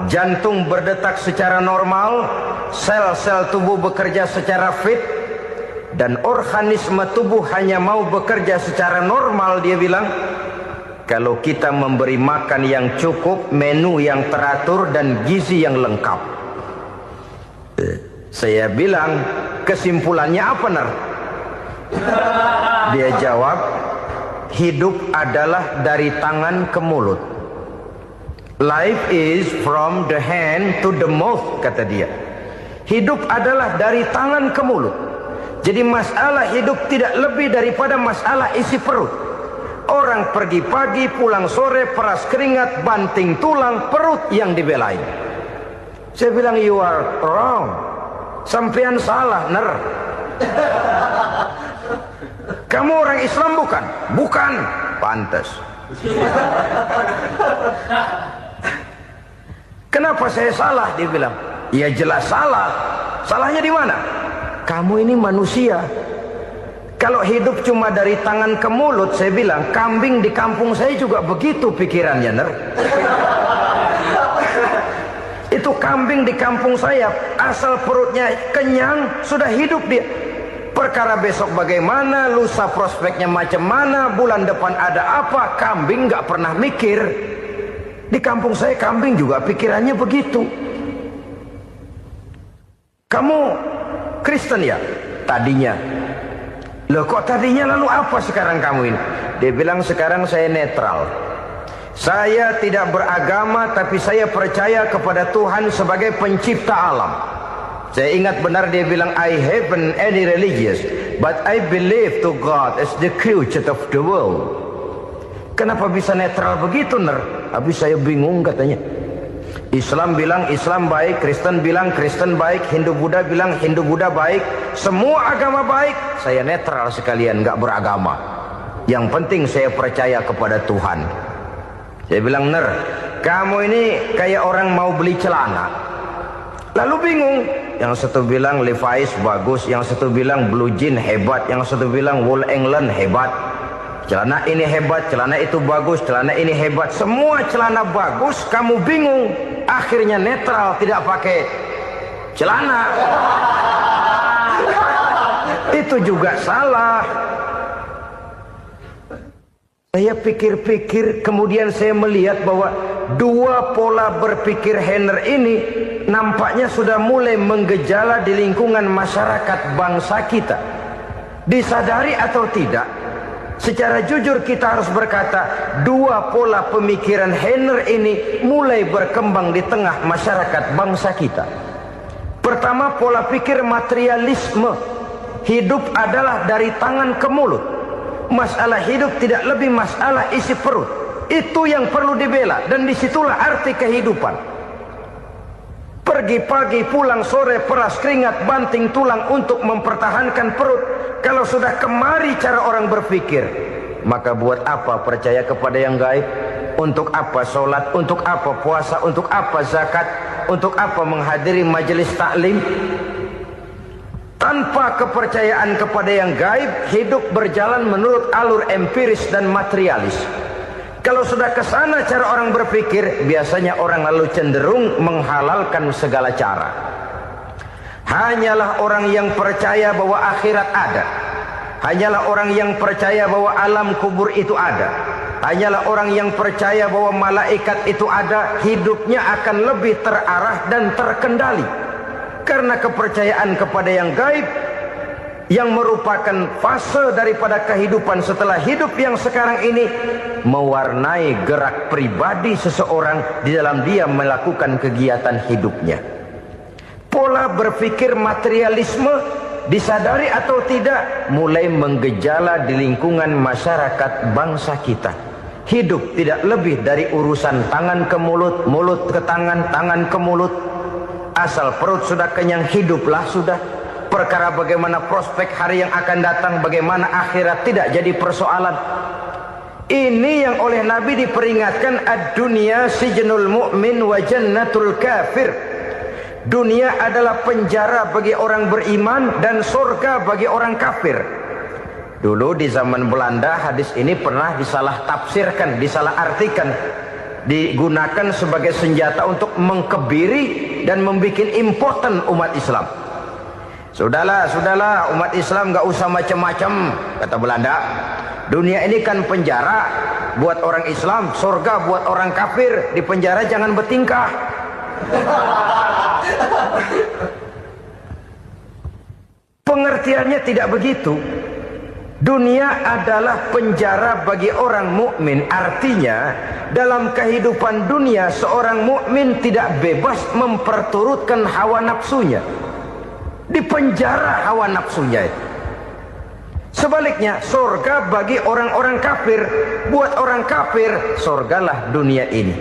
jantung berdetak secara normal, sel-sel tubuh bekerja secara fit, dan organisme tubuh hanya mau bekerja secara normal, dia bilang, kalau kita memberi makan yang cukup, menu yang teratur, dan gizi yang lengkap. Saya bilang, kesimpulannya apa, Ner? Dia jawab, hidup adalah dari tangan ke mulut. Life is from the hand to the mouth, kata dia. Hidup adalah dari tangan ke mulut. Jadi masalah hidup tidak lebih daripada masalah isi perut. Orang pergi pagi, pulang sore, peras keringat, banting tulang, perut yang dibelain. Saya bilang, you are wrong. Sampean salah, Ner. Kamu orang Islam bukan? Bukan. Pantas. Kenapa saya salah? Dia bilang, ya jelas salah. Salahnya di mana? Kamu ini manusia. Kalau hidup cuma dari tangan ke mulut, saya bilang, kambing di kampung saya juga begitu pikirannya, Ner. Itu kambing di kampung saya, asal perutnya kenyang, sudah hidup dia. Perkara besok bagaimana, lusa prospeknya macam mana, bulan depan ada apa, kambing nggak pernah mikir. Di kampung saya kambing juga pikirannya begitu. Kamu Kristen ya? Tadinya. Loh kok tadinya, lalu apa sekarang kamu ini? Dia bilang, sekarang saya netral. Saya tidak beragama, tapi saya percaya kepada Tuhan sebagai pencipta alam. Saya ingat benar dia bilang, I haven't any religious, but I believe to God as the creator of the world. Kenapa bisa netral begitu, Ner? Habis saya bingung katanya. Islam bilang Islam baik, Kristen bilang Kristen baik, Hindu Buddha bilang Hindu Buddha baik, semua agama baik. Saya netral sekalian, nggak beragama. Yang penting saya percaya kepada Tuhan. Saya bilang, Ner, kamu ini kayak orang mau beli celana, lalu bingung. Yang satu bilang Levi's bagus, yang satu bilang Blue Jean hebat, yang satu bilang Wool England hebat. Celana ini hebat, celana itu bagus, celana ini hebat. Semua celana bagus, kamu bingung. Akhirnya netral, tidak pakai celana. Itu juga salah. Saya pikir-pikir, kemudian saya melihat bahwa dua pola berpikir Heiner ini nampaknya sudah mulai menggejala di lingkungan masyarakat bangsa kita. Disadari atau tidak, secara jujur kita harus berkata, dua pola pemikiran Heiner ini mulai berkembang di tengah masyarakat bangsa kita. Pertama, pola pikir materialisme. Hidup adalah dari tangan ke mulut. Masalah hidup tidak lebih masalah isi perut. Itu yang perlu dibela, dan disitulah arti kehidupan. Pergi pagi, pulang sore, peras keringat, banting tulang untuk mempertahankan perut. Kalau sudah kemari cara orang berpikir, maka buat apa percaya kepada yang gaib? Untuk apa sholat? Untuk apa puasa? Untuk apa zakat? Untuk apa menghadiri majelis taklim? Tanpa kepercayaan kepada yang gaib, hidup berjalan menurut alur empiris dan materialis. Kalau sudah ke sana cara orang berpikir, biasanya orang lalu cenderung menghalalkan segala cara. Hanyalah orang yang percaya bahwa akhirat ada. Hanyalah orang yang percaya bahwa alam kubur itu ada. Hanyalah orang yang percaya bahwa malaikat itu ada, hidupnya akan lebih terarah dan terkendali. Karena kepercayaan kepada yang gaib, yang merupakan fase daripada kehidupan setelah hidup yang sekarang ini, mewarnai gerak pribadi seseorang di dalam dia melakukan kegiatan hidupnya. Pola berpikir materialisme, disadari atau tidak, mulai menggejala di lingkungan masyarakat bangsa kita. Hidup tidak lebih dari urusan tangan ke mulut, mulut ke tangan, tangan ke mulut. Asal perut sudah kenyang, hiduplah sudah. Perkara bagaimana prospek hari yang akan datang, bagaimana akhirat, tidak jadi persoalan. Ini yang oleh Nabi diperingatkan, ad-dunya sijnul mu'min wa jannatul kafir. Dunia adalah penjara bagi orang beriman dan surga bagi orang kafir. Dulu di zaman Belanda hadis ini pernah disalah tafsirkan, disalah artikan, digunakan sebagai senjata untuk mengkebiri dan membuat impoten umat Islam. Sudahlah umat Islam gak usah macam-macam, kata Belanda. Dunia ini kan penjara buat orang Islam, surga buat orang kafir. Di penjara jangan bertingkah. Pengertiannya tidak begitu. Dunia adalah penjara bagi orang mukmin. Artinya dalam kehidupan dunia seorang mukmin tidak bebas memperturutkan hawa nafsunya. Di penjara hawa nafsunya itu. Sebaliknya, surga bagi orang-orang kafir. Buat orang kafir, surgalah dunia ini.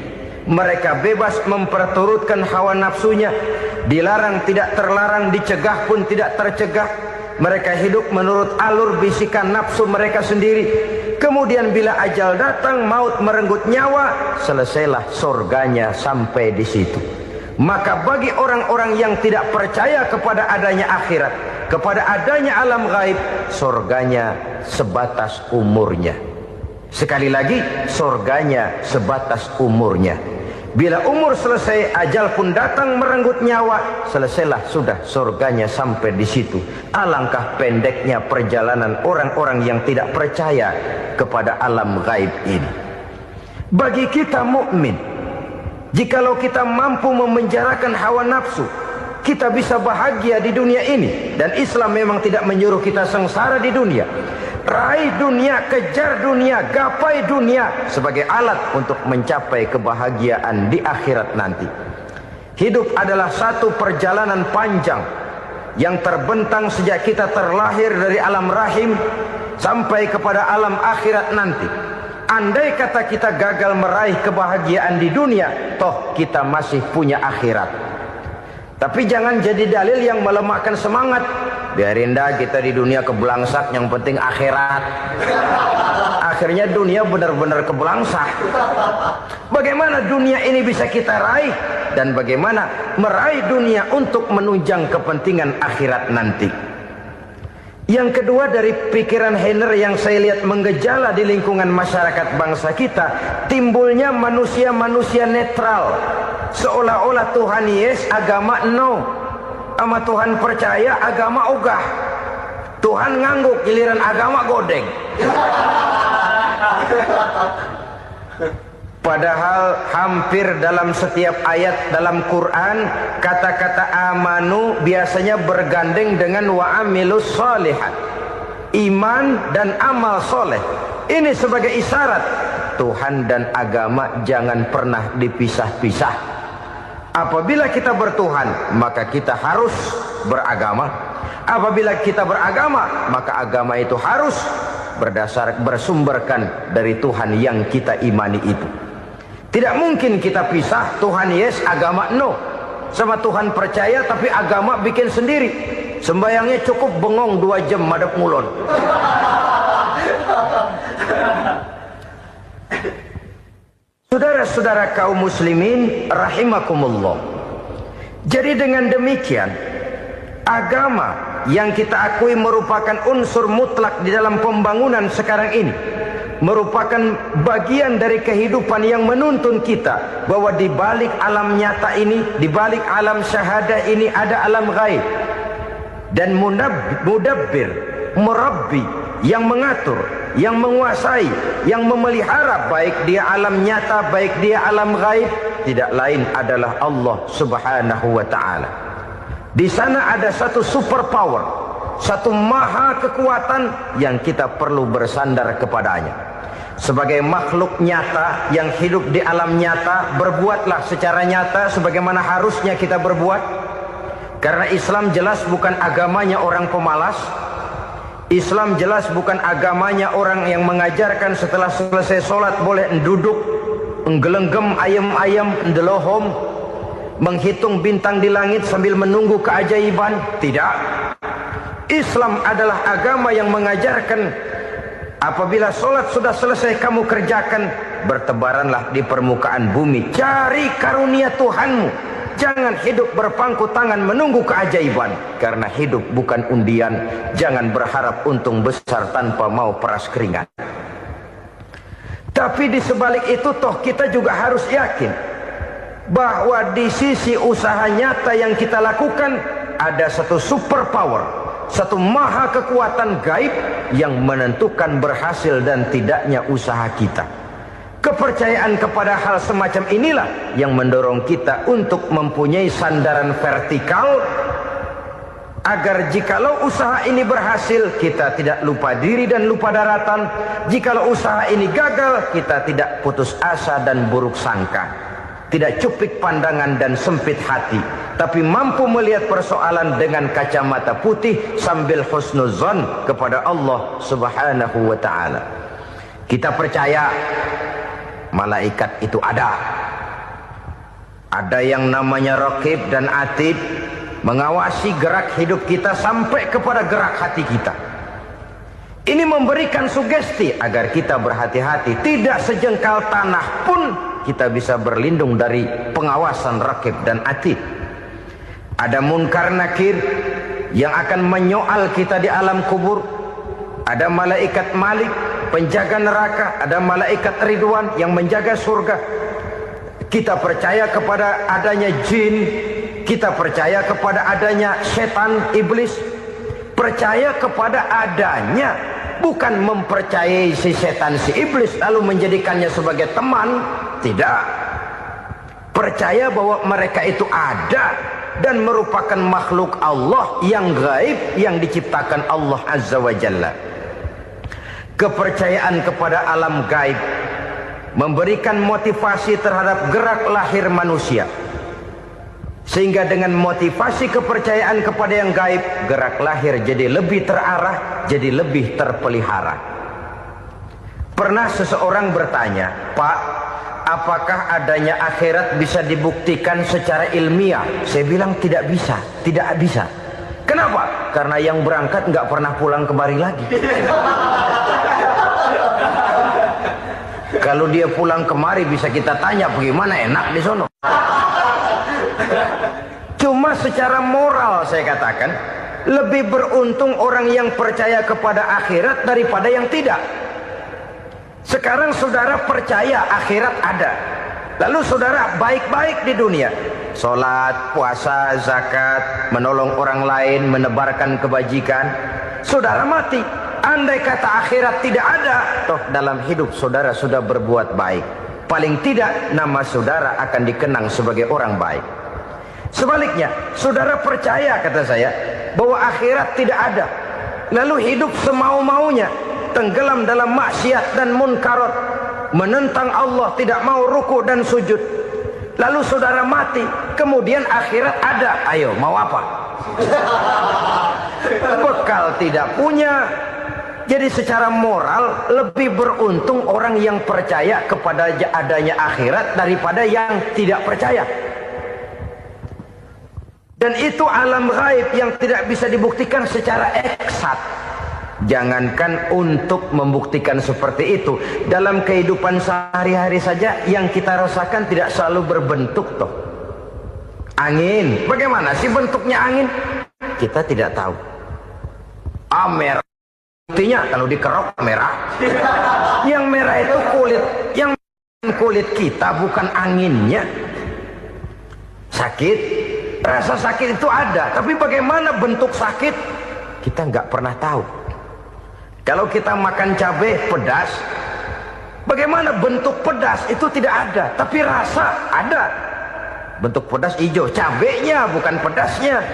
Mereka bebas memperturutkan hawa nafsunya. Dilarang tidak terlarang, dicegah pun tidak tercegah. Mereka hidup menurut alur bisikan nafsu mereka sendiri. Kemudian bila ajal datang, maut merenggut nyawa, selesailah surganya sampai di situ. Maka bagi orang-orang yang tidak percaya kepada adanya akhirat, kepada adanya alam gaib, surganya sebatas umurnya. Sekali lagi, surganya sebatas umurnya. Bila umur selesai, ajal pun datang merenggut nyawa, selesailah sudah surganya sampai di situ. Alangkah pendeknya perjalanan orang-orang yang tidak percaya kepada alam gaib ini. Bagi kita mukmin, jikalau kita mampu memenjarakan hawa nafsu, kita bisa bahagia di dunia ini. Dan Islam memang tidak menyuruh kita sengsara di dunia. Raih dunia, kejar dunia, gapai dunia sebagai alat untuk mencapai kebahagiaan di akhirat nanti. Hidup adalah satu perjalanan panjang yang terbentang sejak kita terlahir dari alam rahim sampai kepada alam akhirat nanti. Andai kata kita gagal meraih kebahagiaan di dunia, toh kita masih punya akhirat. Tapi jangan jadi dalil yang melemahkan semangat. Biarin dah kita di dunia kebelangsak, yang penting akhirat. Akhirnya dunia benar-benar kebelangsak. Bagaimana dunia ini bisa kita raih? Dan bagaimana meraih dunia untuk menunjang kepentingan akhirat nanti? Yang kedua, dari pikiran Heiner yang saya lihat menggejala di lingkungan masyarakat bangsa kita, timbulnya manusia-manusia netral. Seolah-olah Tuhan yes, agama no. Sama Tuhan percaya, agama ogah. Tuhan ngangguk, giliran agama godeng. Padahal hampir dalam setiap ayat dalam Quran, kata-kata amanu biasanya bergandeng dengan wa amilus sholihat. Iman dan amal soleh. Ini sebagai isyarat Tuhan dan agama jangan pernah dipisah-pisah. Apabila kita bertuhan, maka kita harus beragama. Apabila kita beragama, maka agama itu harus bersumberkan dari Tuhan yang kita imani itu. Tidak mungkin kita pisah, Tuhan yes, agama no. sama Tuhan percaya tapi agama bikin sendiri. Sembayangnya cukup bengong 2 jam madep ngulon. Saudara-saudara kaum muslimin rahimakumullah. Jadi dengan demikian, agama yang kita akui merupakan unsur mutlak di dalam pembangunan sekarang ini, merupakan bagian dari kehidupan yang menuntun kita bahwa di balik alam nyata ini, di balik alam syahadah ini ada alam gaib. Dan mudabbir, murabbi, yang mengatur, yang menguasai, yang memelihara baik dia alam nyata, baik dia alam gaib, tidak lain adalah Allah Subhanahu wa ta'ala. Di sana ada satu super power, satu maha kekuatan yang kita perlu bersandar kepadanya. Sebagai makhluk nyata yang hidup di alam nyata, berbuatlah secara nyata sebagaimana harusnya kita berbuat. Karena Islam jelas bukan agamanya orang pemalas. Islam jelas bukan agamanya orang yang mengajarkan setelah selesai sholat boleh duduk, nggelenggem ayam-ayam, ndelohom, menghitung bintang di langit sambil menunggu keajaiban. Tidak. Islam adalah agama yang mengajarkan apabila sholat sudah selesai kamu kerjakan, bertebaranlah di permukaan bumi, cari karunia Tuhanmu. Jangan hidup berpangku tangan menunggu keajaiban. Karena hidup bukan undian. Jangan berharap untung besar tanpa mau peras keringat. Tapi di sebalik itu toh kita juga harus yakin bahwa di sisi usaha nyata yang kita lakukan ada satu super power, satu maha kekuatan gaib yang menentukan berhasil dan tidaknya usaha kita. Kepercayaan kepada hal semacam inilah yang mendorong kita untuk mempunyai sandaran vertikal, agar jikalau usaha ini berhasil, kita tidak lupa diri dan lupa daratan. Jikalau usaha ini gagal, kita tidak putus asa dan buruk sangka, tidak cupik pandangan dan sempit hati, tapi mampu melihat persoalan dengan kacamata putih sambil husnuzon kepada Allah Subhanahu wa ta'ala. Kita percaya malaikat itu ada. Ada yang namanya raqib dan atid, mengawasi gerak hidup kita sampai kepada gerak hati kita. Ini memberikan sugesti agar kita berhati-hati. Tidak sejengkal tanah pun kita bisa berlindung dari pengawasan raqib dan atid. Ada munkar nakir yang akan menyoal kita di alam kubur. Ada malaikat Malik, penjaga neraka. Ada malaikat Ridwan yang menjaga surga. Kita percaya kepada adanya jin, kita percaya kepada adanya setan, iblis. Percaya kepada adanya, bukan mempercayai si setan, si iblis lalu menjadikannya sebagai teman. Tidak. Percaya bahwa mereka itu ada dan merupakan makhluk Allah yang gaib, yang diciptakan Allah Azza wa Jalla. Kepercayaan kepada alam gaib memberikan motivasi terhadap gerak lahir manusia, sehingga dengan motivasi kepercayaan kepada yang gaib, gerak lahir jadi lebih terarah, jadi lebih terpelihara. Pernah seseorang bertanya, "Pak, apakah adanya akhirat bisa dibuktikan secara ilmiah?" Saya bilang tidak bisa, tidak bisa. Kenapa? Karena yang berangkat nggak pernah pulang kembali lagi. Kalau dia pulang kemari bisa kita tanya bagaimana enak di sono. Cuma secara moral saya katakan, lebih beruntung orang yang percaya kepada akhirat daripada yang tidak. Sekarang saudara percaya akhirat ada, lalu saudara baik-baik di dunia, sholat, puasa, zakat, menolong orang lain, menebarkan kebajikan. Saudara mati, andai kata akhirat tidak ada, toh dalam hidup saudara sudah berbuat baik. Paling tidak nama saudara akan dikenang sebagai orang baik. Sebaliknya, saudara percaya, kata saya, bahwa akhirat tidak ada, lalu hidup semau-maunya, tenggelam dalam maksiat dan munkarat, menentang Allah, tidak mau ruku dan sujud. Lalu saudara mati, kemudian akhirat ada. Ayo, mau apa? Bekal tidak punya. Jadi secara moral lebih beruntung orang yang percaya kepada adanya akhirat daripada yang tidak percaya. Dan itu alam gaib yang tidak bisa dibuktikan secara eksat. Jangankan untuk membuktikan seperti itu, dalam kehidupan sehari-hari saja yang kita rasakan tidak selalu berbentuk toh. Angin, bagaimana sih bentuknya angin? Kita tidak tahu. Merah, buktinya kalau dikerok merah. Yang merah itu kulit, yang kulit kita bukan anginnya. Sakit, rasa sakit itu ada, tapi bagaimana bentuk sakit kita nggak pernah tahu. Kalau kita makan cabai pedas, bagaimana bentuk pedas itu tidak ada, tapi rasa ada. Bentuk pedas hijau, cabainya bukan pedasnya.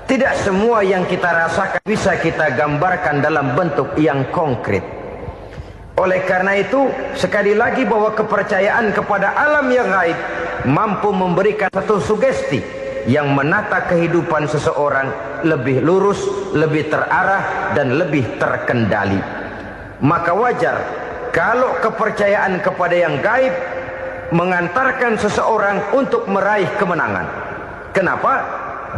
Tidak semua yang kita rasakan bisa kita gambarkan dalam bentuk yang konkret. Oleh karena itu, sekali lagi bahwa kepercayaan kepada alam yang gaib mampu memberikan satu sugesti yang menata kehidupan seseorang lebih lurus, lebih terarah, dan lebih terkendali. Maka wajar kalau kepercayaan kepada yang gaib mengantarkan seseorang untuk meraih kemenangan. Kenapa?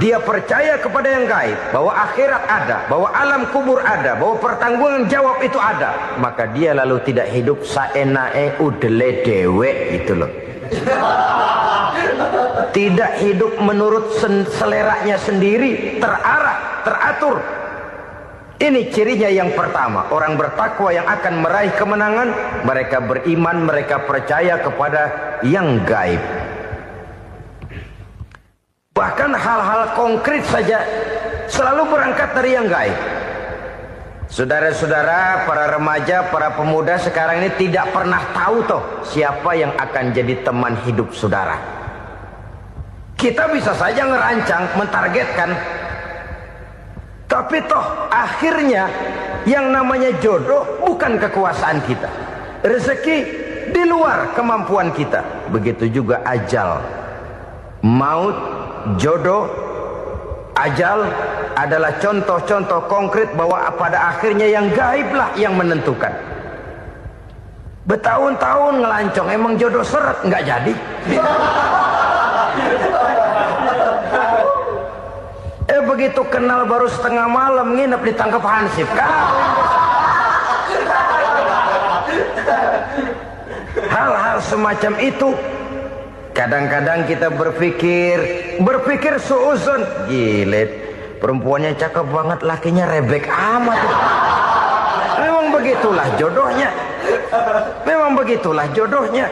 Dia percaya kepada yang gaib, bahwa akhirat ada, bahwa alam kubur ada, bahwa pertanggungan jawab itu ada. Maka dia lalu tidak hidup saenae udele dewe, itu loh. Tidak hidup menurut seleranya sendiri, terarah, teratur. Ini cirinya yang pertama. Orang bertakwa yang akan meraih kemenangan, mereka beriman, mereka percaya kepada yang gaib. Bahkan hal-hal konkret saja selalu berangkat dari yang gaib. Saudara-saudara, para remaja, para pemuda sekarang ini tidak pernah tahu toh siapa yang akan jadi teman hidup saudara. Kita bisa saja ngerancang, mentargetkan, tapi toh akhirnya yang namanya jodoh bukan kekuasaan kita. Rezeki di luar kemampuan kita. Begitu juga ajal, maut, jodoh, ajal adalah contoh-contoh konkret bahwa pada akhirnya yang gaiblah yang menentukan. Bertahun-tahun ngelancong, emang jodoh seret nggak jadi. Begitu kenal baru setengah malam nginep ditangkap hansip kan. Hal-hal semacam itu kadang-kadang kita berpikir suuzon, gile, perempuannya cakep banget, lakinya rebek amat. Memang begitulah jodohnya. Memang begitulah jodohnya.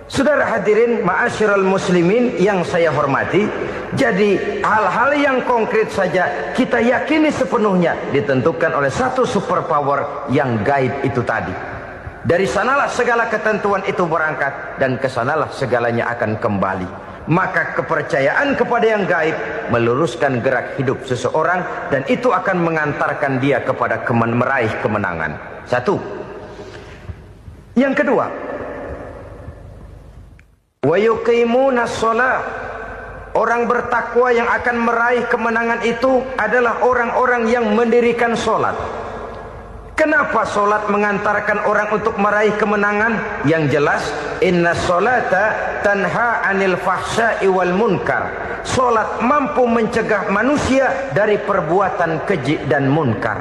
Saudara hadirin ma'asyiral muslimin yang saya hormati, jadi hal-hal yang konkret saja kita yakini sepenuhnya ditentukan oleh satu superpower yang gaib itu tadi. Dari sanalah segala ketentuan itu berangkat dan kesanalah segalanya akan kembali. Maka kepercayaan kepada yang gaib meluruskan gerak hidup seseorang dan itu akan mengantarkan dia kepada meraih kemenangan. Satu. Yang kedua, wa yuqimuna shalah. Orang bertakwa yang akan meraih kemenangan itu adalah orang-orang yang mendirikan sholat. Kenapa sholat mengantarkan orang untuk meraih kemenangan? Yang jelas, inna sholata tanha anil fahsya'i wal munkar. Sholat mampu mencegah manusia dari perbuatan keji dan munkar.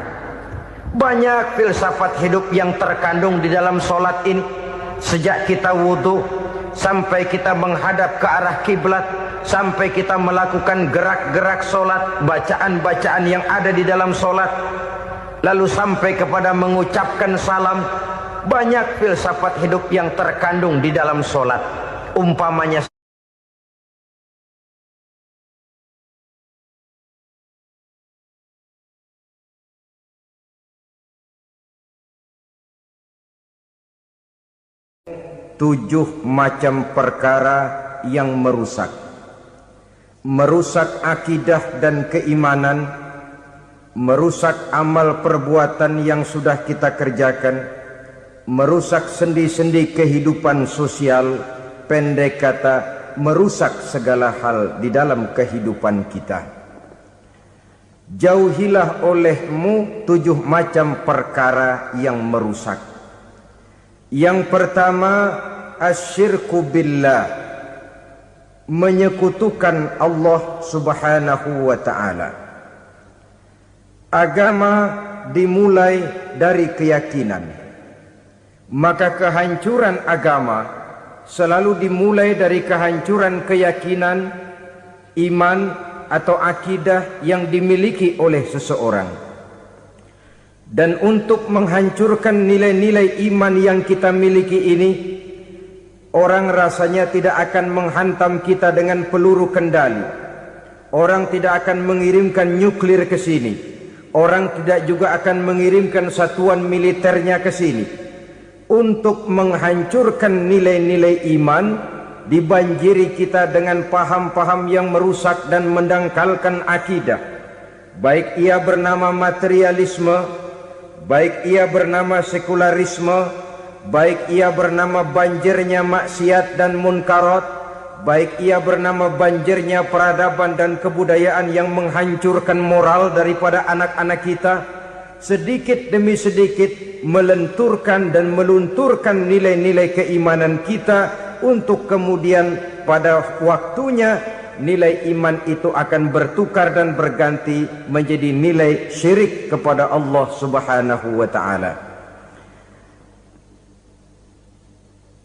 Banyak filsafat hidup yang terkandung di dalam sholat ini. Sejak kita wudhu sampai kita menghadap ke arah kiblat, sampai kita melakukan gerak-gerak sholat, bacaan-bacaan yang ada di dalam sholat, lalu sampai kepada mengucapkan salam. Banyak filsafat hidup yang terkandung di dalam sholat. Umpamanya tujuh macam perkara yang merusak akidah dan keimanan, merusak amal perbuatan yang sudah kita kerjakan, merusak sendi-sendi kehidupan sosial, pendek kata merusak segala hal di dalam kehidupan kita. Jauhilah olehmu tujuh macam perkara yang merusak. Yang pertama, asyirku billah, menyekutukan Allah Subhanahu wa ta'ala. Agama dimulai dari keyakinan, maka kehancuran agama selalu dimulai dari kehancuran keyakinan, iman atau akidah yang dimiliki oleh seseorang. Dan untuk menghancurkan nilai-nilai iman yang kita miliki ini, orang rasanya tidak akan menghantam kita dengan peluru kendali. Orang tidak akan mengirimkan nuklir ke sini. Orang tidak juga akan mengirimkan satuan militernya ke sini. Untuk menghancurkan nilai-nilai iman, dibanjiri kita dengan paham-paham yang merusak dan mendangkalkan akidah. Baik ia bernama materialisme, baik ia bernama sekularisme, baik ia bernama banjirnya maksiat dan munkarat, baik ia bernama banjirnya peradaban dan kebudayaan yang menghancurkan moral daripada anak-anak kita, sedikit demi sedikit melenturkan dan melunturkan nilai-nilai keimanan kita, untuk kemudian pada waktunya nilai iman itu akan bertukar dan berganti menjadi nilai syirik kepada Allah Subhanahu wa ta'ala.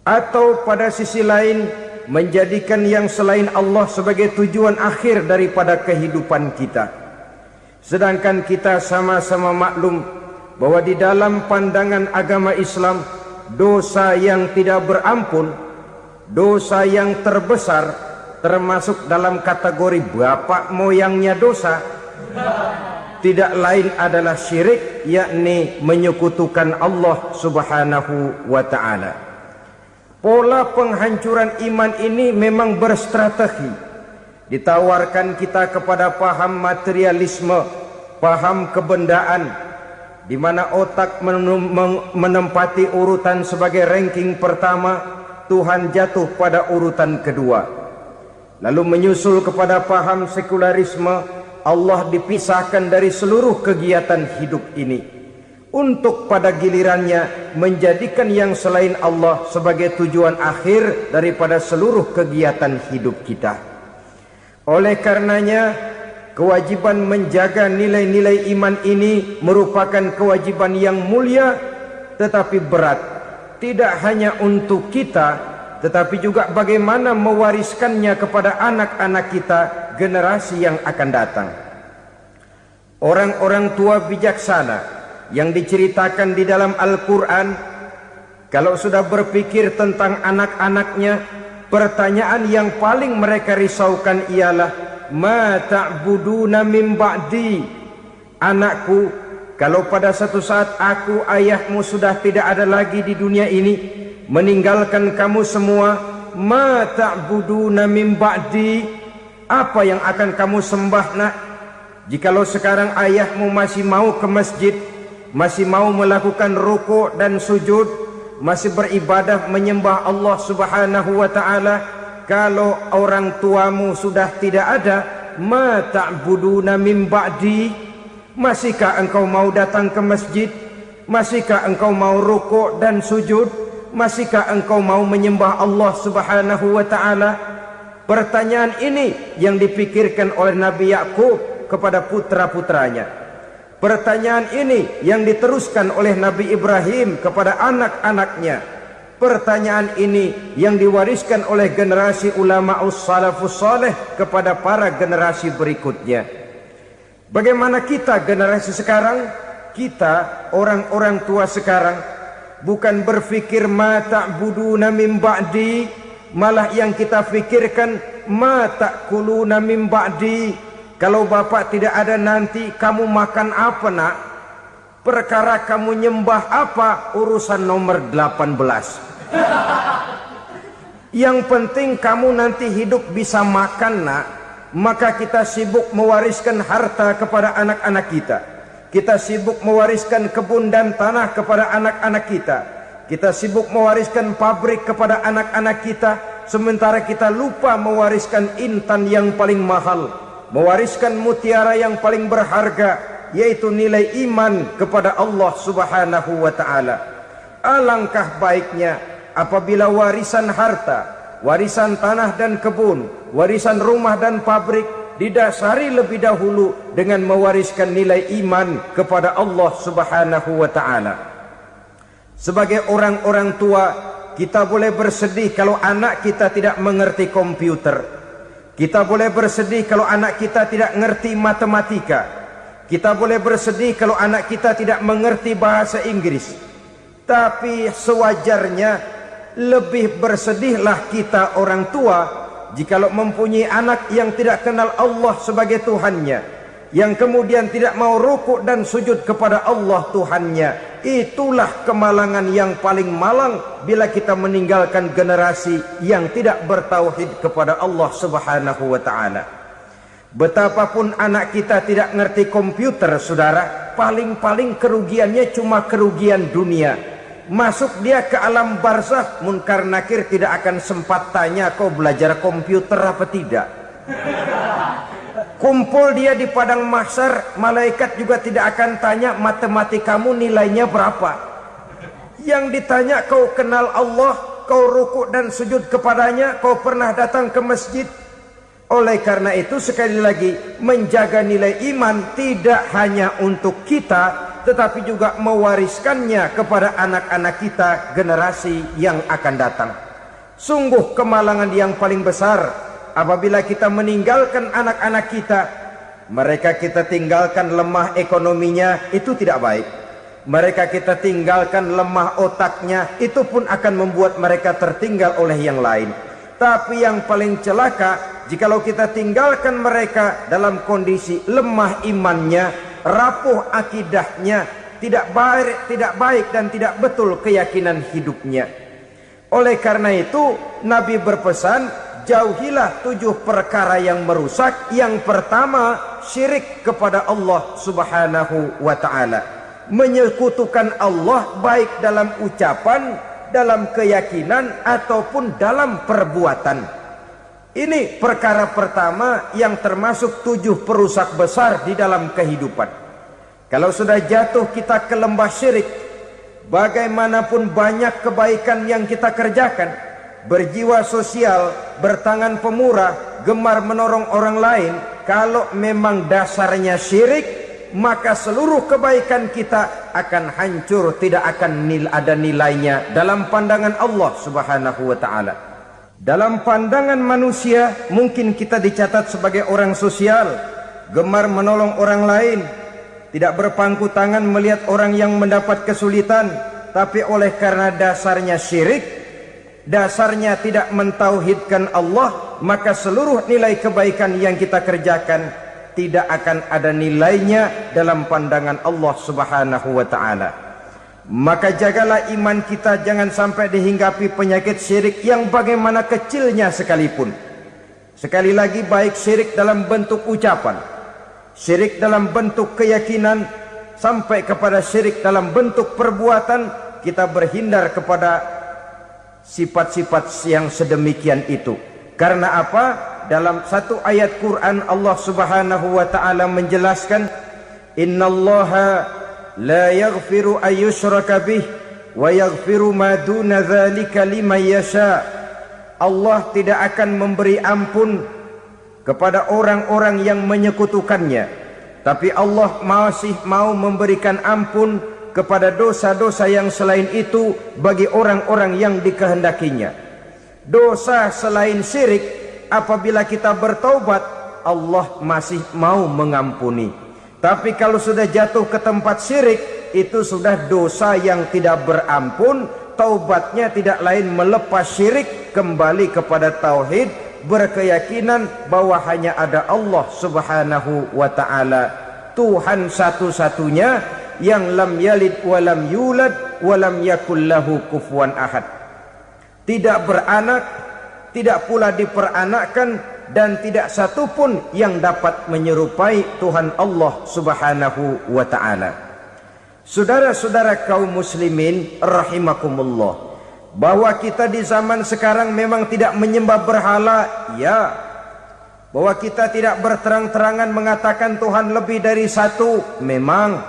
Atau pada sisi lain, menjadikan yang selain Allah sebagai tujuan akhir daripada kehidupan kita. Sedangkan kita sama-sama maklum bahwa di dalam pandangan agama Islam, dosa yang tidak berampun, dosa yang terbesar, termasuk dalam kategori bapak moyangnya dosa, tidak lain adalah syirik, yakni menyekutukan Allah Subhanahu wa ta'ala. Pola penghancuran iman ini memang berstrategi. Ditawarkan kita kepada paham materialisme, paham kebendaan, di mana otak menempati urutan sebagai ranking pertama, Tuhan jatuh pada urutan kedua. Lalu menyusul kepada paham sekularisme, Allah dipisahkan dari seluruh kegiatan hidup ini, untuk pada gilirannya menjadikan yang selain Allah sebagai tujuan akhir daripada seluruh kegiatan hidup kita. Oleh karenanya, kewajiban menjaga nilai-nilai iman ini merupakan kewajiban yang mulia tetapi berat, tidak hanya untuk kita, tetapi juga bagaimana mewariskannya kepada anak-anak kita, generasi yang akan datang. Orang-orang tua bijaksana yang diceritakan di dalam Al-Quran, kalau sudah berpikir tentang anak-anaknya, pertanyaan yang paling mereka risaukan ialah, ma ta'buduna min ba'di. Anakku, kalau pada satu saat aku, ayahmu sudah tidak ada lagi di dunia ini, meninggalkan kamu semua, ma ta'buduna min ba'di, apa yang akan kamu sembah nak? Jikalau sekarang ayahmu masih mau ke masjid, masih mau melakukan rukuk dan sujud, masih beribadah menyembah Allah Subhanahu wa ta'ala, kalau orang tuamu sudah tidak ada, ma ta'buduna min ba'di, masihkah engkau mau datang ke masjid? Masihkah engkau mau rukuk dan sujud? Masihkah engkau mau menyembah Allah Subhanahu wa ta'ala? Pertanyaan ini yang dipikirkan oleh Nabi Yakub kepada putra-putranya. Pertanyaan ini yang diteruskan oleh Nabi Ibrahim kepada anak-anaknya. Pertanyaan ini yang diwariskan oleh generasi ulama'us salafus saleh kepada para generasi berikutnya. Bagaimana kita generasi sekarang? Kita orang-orang tua sekarang bukan berfikir ma ta'buduna min ba'di, malah yang kita fikirkan ma ta'kuluna min ba'di. Kalau bapak tidak ada nanti kamu makan apa nak? Perkara kamu nyembah apa, urusan nomor 18. Yang penting kamu nanti hidup bisa makan nak. Maka kita sibuk mewariskan harta kepada anak-anak kita. Kita sibuk mewariskan kebun dan tanah kepada anak-anak kita. Kita sibuk mewariskan pabrik kepada anak-anak kita, sementara kita lupa mewariskan intan yang paling mahal, mewariskan mutiara yang paling berharga, yaitu nilai iman kepada Allah Subhanahu wa ta'ala. Alangkah baiknya apabila warisan harta, warisan tanah dan kebun, warisan rumah dan pabrik, didasari lebih dahulu dengan mewariskan nilai iman kepada Allah Subhanahu wa ta'ala. Sebagai orang-orang tua, kita boleh bersedih kalau anak kita tidak mengerti komputer. Kita boleh bersedih kalau anak kita tidak mengerti matematika. Kita boleh bersedih kalau anak kita tidak mengerti bahasa Inggris. Tapi sewajarnya lebih bersedihlah kita orang tua jikalau mempunyai anak yang tidak kenal Allah sebagai Tuhannya, yang kemudian tidak mau rukuk dan sujud kepada Allah Tuhannya. Itulah kemalangan yang paling malang bila kita meninggalkan generasi yang tidak bertauhid kepada Allah Subhanahu wa ta'ala. Betapapun anak kita tidak ngerti komputer, saudara, paling-paling kerugiannya cuma kerugian dunia. Masuk dia ke alam barzakh, munkar nakir tidak akan sempat tanya kau belajar komputer apa tidak. Kumpul dia di padang mahsyar, malaikat juga tidak akan tanya matematikamu nilainya berapa. Yang ditanya kau kenal Allah, kau rukuk dan sujud kepadanya, kau pernah datang ke masjid. Oleh karena itu sekali lagi, menjaga nilai iman tidak hanya untuk kita, tetapi juga mewariskannya kepada anak-anak kita generasi yang akan datang. Sungguh kemalangan yang paling besar apabila kita meninggalkan anak-anak kita. Mereka kita tinggalkan lemah ekonominya, itu tidak baik. Mereka kita tinggalkan lemah otaknya, itu pun akan membuat mereka tertinggal oleh yang lain. Tapi yang paling celaka, jikalau kita tinggalkan mereka dalam kondisi lemah imannya, rapuh akidahnya, tidak baik dan tidak betul keyakinan hidupnya. Oleh karena itu Nabi berpesan, jauhilah 7 perkara yang merusak. Yang pertama, syirik kepada Allah Subhanahu wa ta'ala, menyekutukan Allah baik dalam ucapan, dalam keyakinan ataupun dalam perbuatan. Ini perkara pertama yang termasuk 7 perusak besar di dalam kehidupan. Kalau sudah jatuh kita ke lembah syirik, bagaimanapun banyak kebaikan yang kita kerjakan, berjiwa sosial, bertangan pemurah, gemar menolong orang lain, kalau memang dasarnya syirik, maka seluruh kebaikan kita akan hancur, tidak akan ada nilainya dalam pandangan Allah Subhanahu wa ta'ala. Dalam pandangan manusia mungkin kita dicatat sebagai orang sosial, gemar menolong orang lain, tidak berpangku tangan melihat orang yang mendapat kesulitan. Tapi oleh karena dasarnya syirik, dasarnya tidak mentauhidkan Allah, maka seluruh nilai kebaikan yang kita kerjakan tidak akan ada nilainya dalam pandangan Allah Subhanahu wa ta'ala. Maka jagalah iman kita jangan sampai dihinggapi penyakit syirik yang bagaimana kecilnya sekalipun. Sekali lagi, baik syirik dalam bentuk ucapan, syirik dalam bentuk keyakinan, sampai kepada syirik dalam bentuk perbuatan, kita berhindar kepada sifat-sifat yang sedemikian itu. Karena apa? Dalam satu ayat Quran Allah Subhanahu wa ta'ala menjelaskan, innallaha la yaghfiru ayyushraka bih wa yaghfiru ma duna dzalika liman yasha. Allah tidak akan memberi ampun kepada orang-orang yang menyekutukannya, tapi Allah masih mau memberikan ampun kepada dosa-dosa yang selain itu bagi orang-orang yang dikehendakinya. Dosa selain syirik, apabila kita bertaubat, Allah masih mau mengampuni. Tapi kalau sudah jatuh ke tempat syirik, itu sudah dosa yang tidak berampun. Taubatnya tidak lain melepas syirik, kembali kepada tauhid, berkeyakinan bahwa hanya ada Allah Subhanahu wa ta'ala, Tuhan satu-satunya, yang lam yalid walam yulad walam yakul lahu kufuwan ahad. Tidak beranak, tidak pula diperanakkan, dan tidak satu pun yang dapat menyerupai Tuhan Allah Subhanahu wa ta'ala. Saudara-saudara kaum muslimin rahimakumullah, bahwa kita di zaman sekarang memang tidak menyembah berhala, ya. Bahwa kita tidak berterang-terangan mengatakan Tuhan lebih dari satu, memang.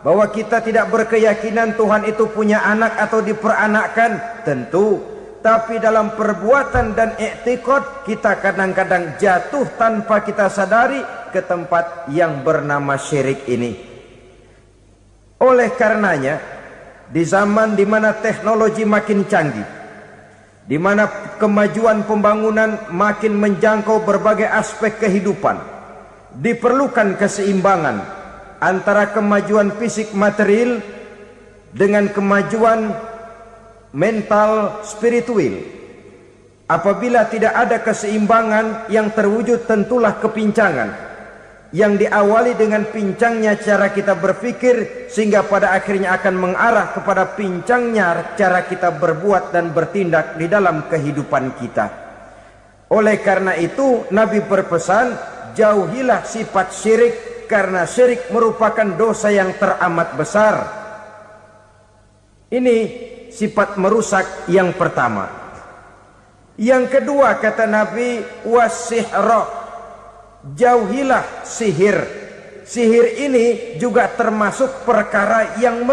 Bahwa kita tidak berkeyakinan Tuhan itu punya anak atau diperanakkan, tentu. Tapi dalam perbuatan dan i'tiqad kita kadang-kadang jatuh tanpa kita sadari ke tempat yang bernama syirik ini. Oleh karenanya, di zaman di mana teknologi makin canggih, di mana kemajuan pembangunan makin menjangkau berbagai aspek kehidupan, diperlukan keseimbangan antara kemajuan fisik material dengan kemajuan mental spiritual. Apabila tidak ada keseimbangan, yang terwujud tentulah kepincangan, yang diawali dengan pincangnya cara kita berpikir, sehingga pada akhirnya akan mengarah kepada pincangnya cara kita berbuat dan bertindak di dalam kehidupan kita. Oleh karena itu Nabi berpesan, jauhilah sifat syirik, karena syirik merupakan dosa yang teramat besar. Ini sifat merusak yang pertama. Yang kedua kata Nabi, wasihra, jauhilah sihir. Sihir ini juga termasuk perkara yang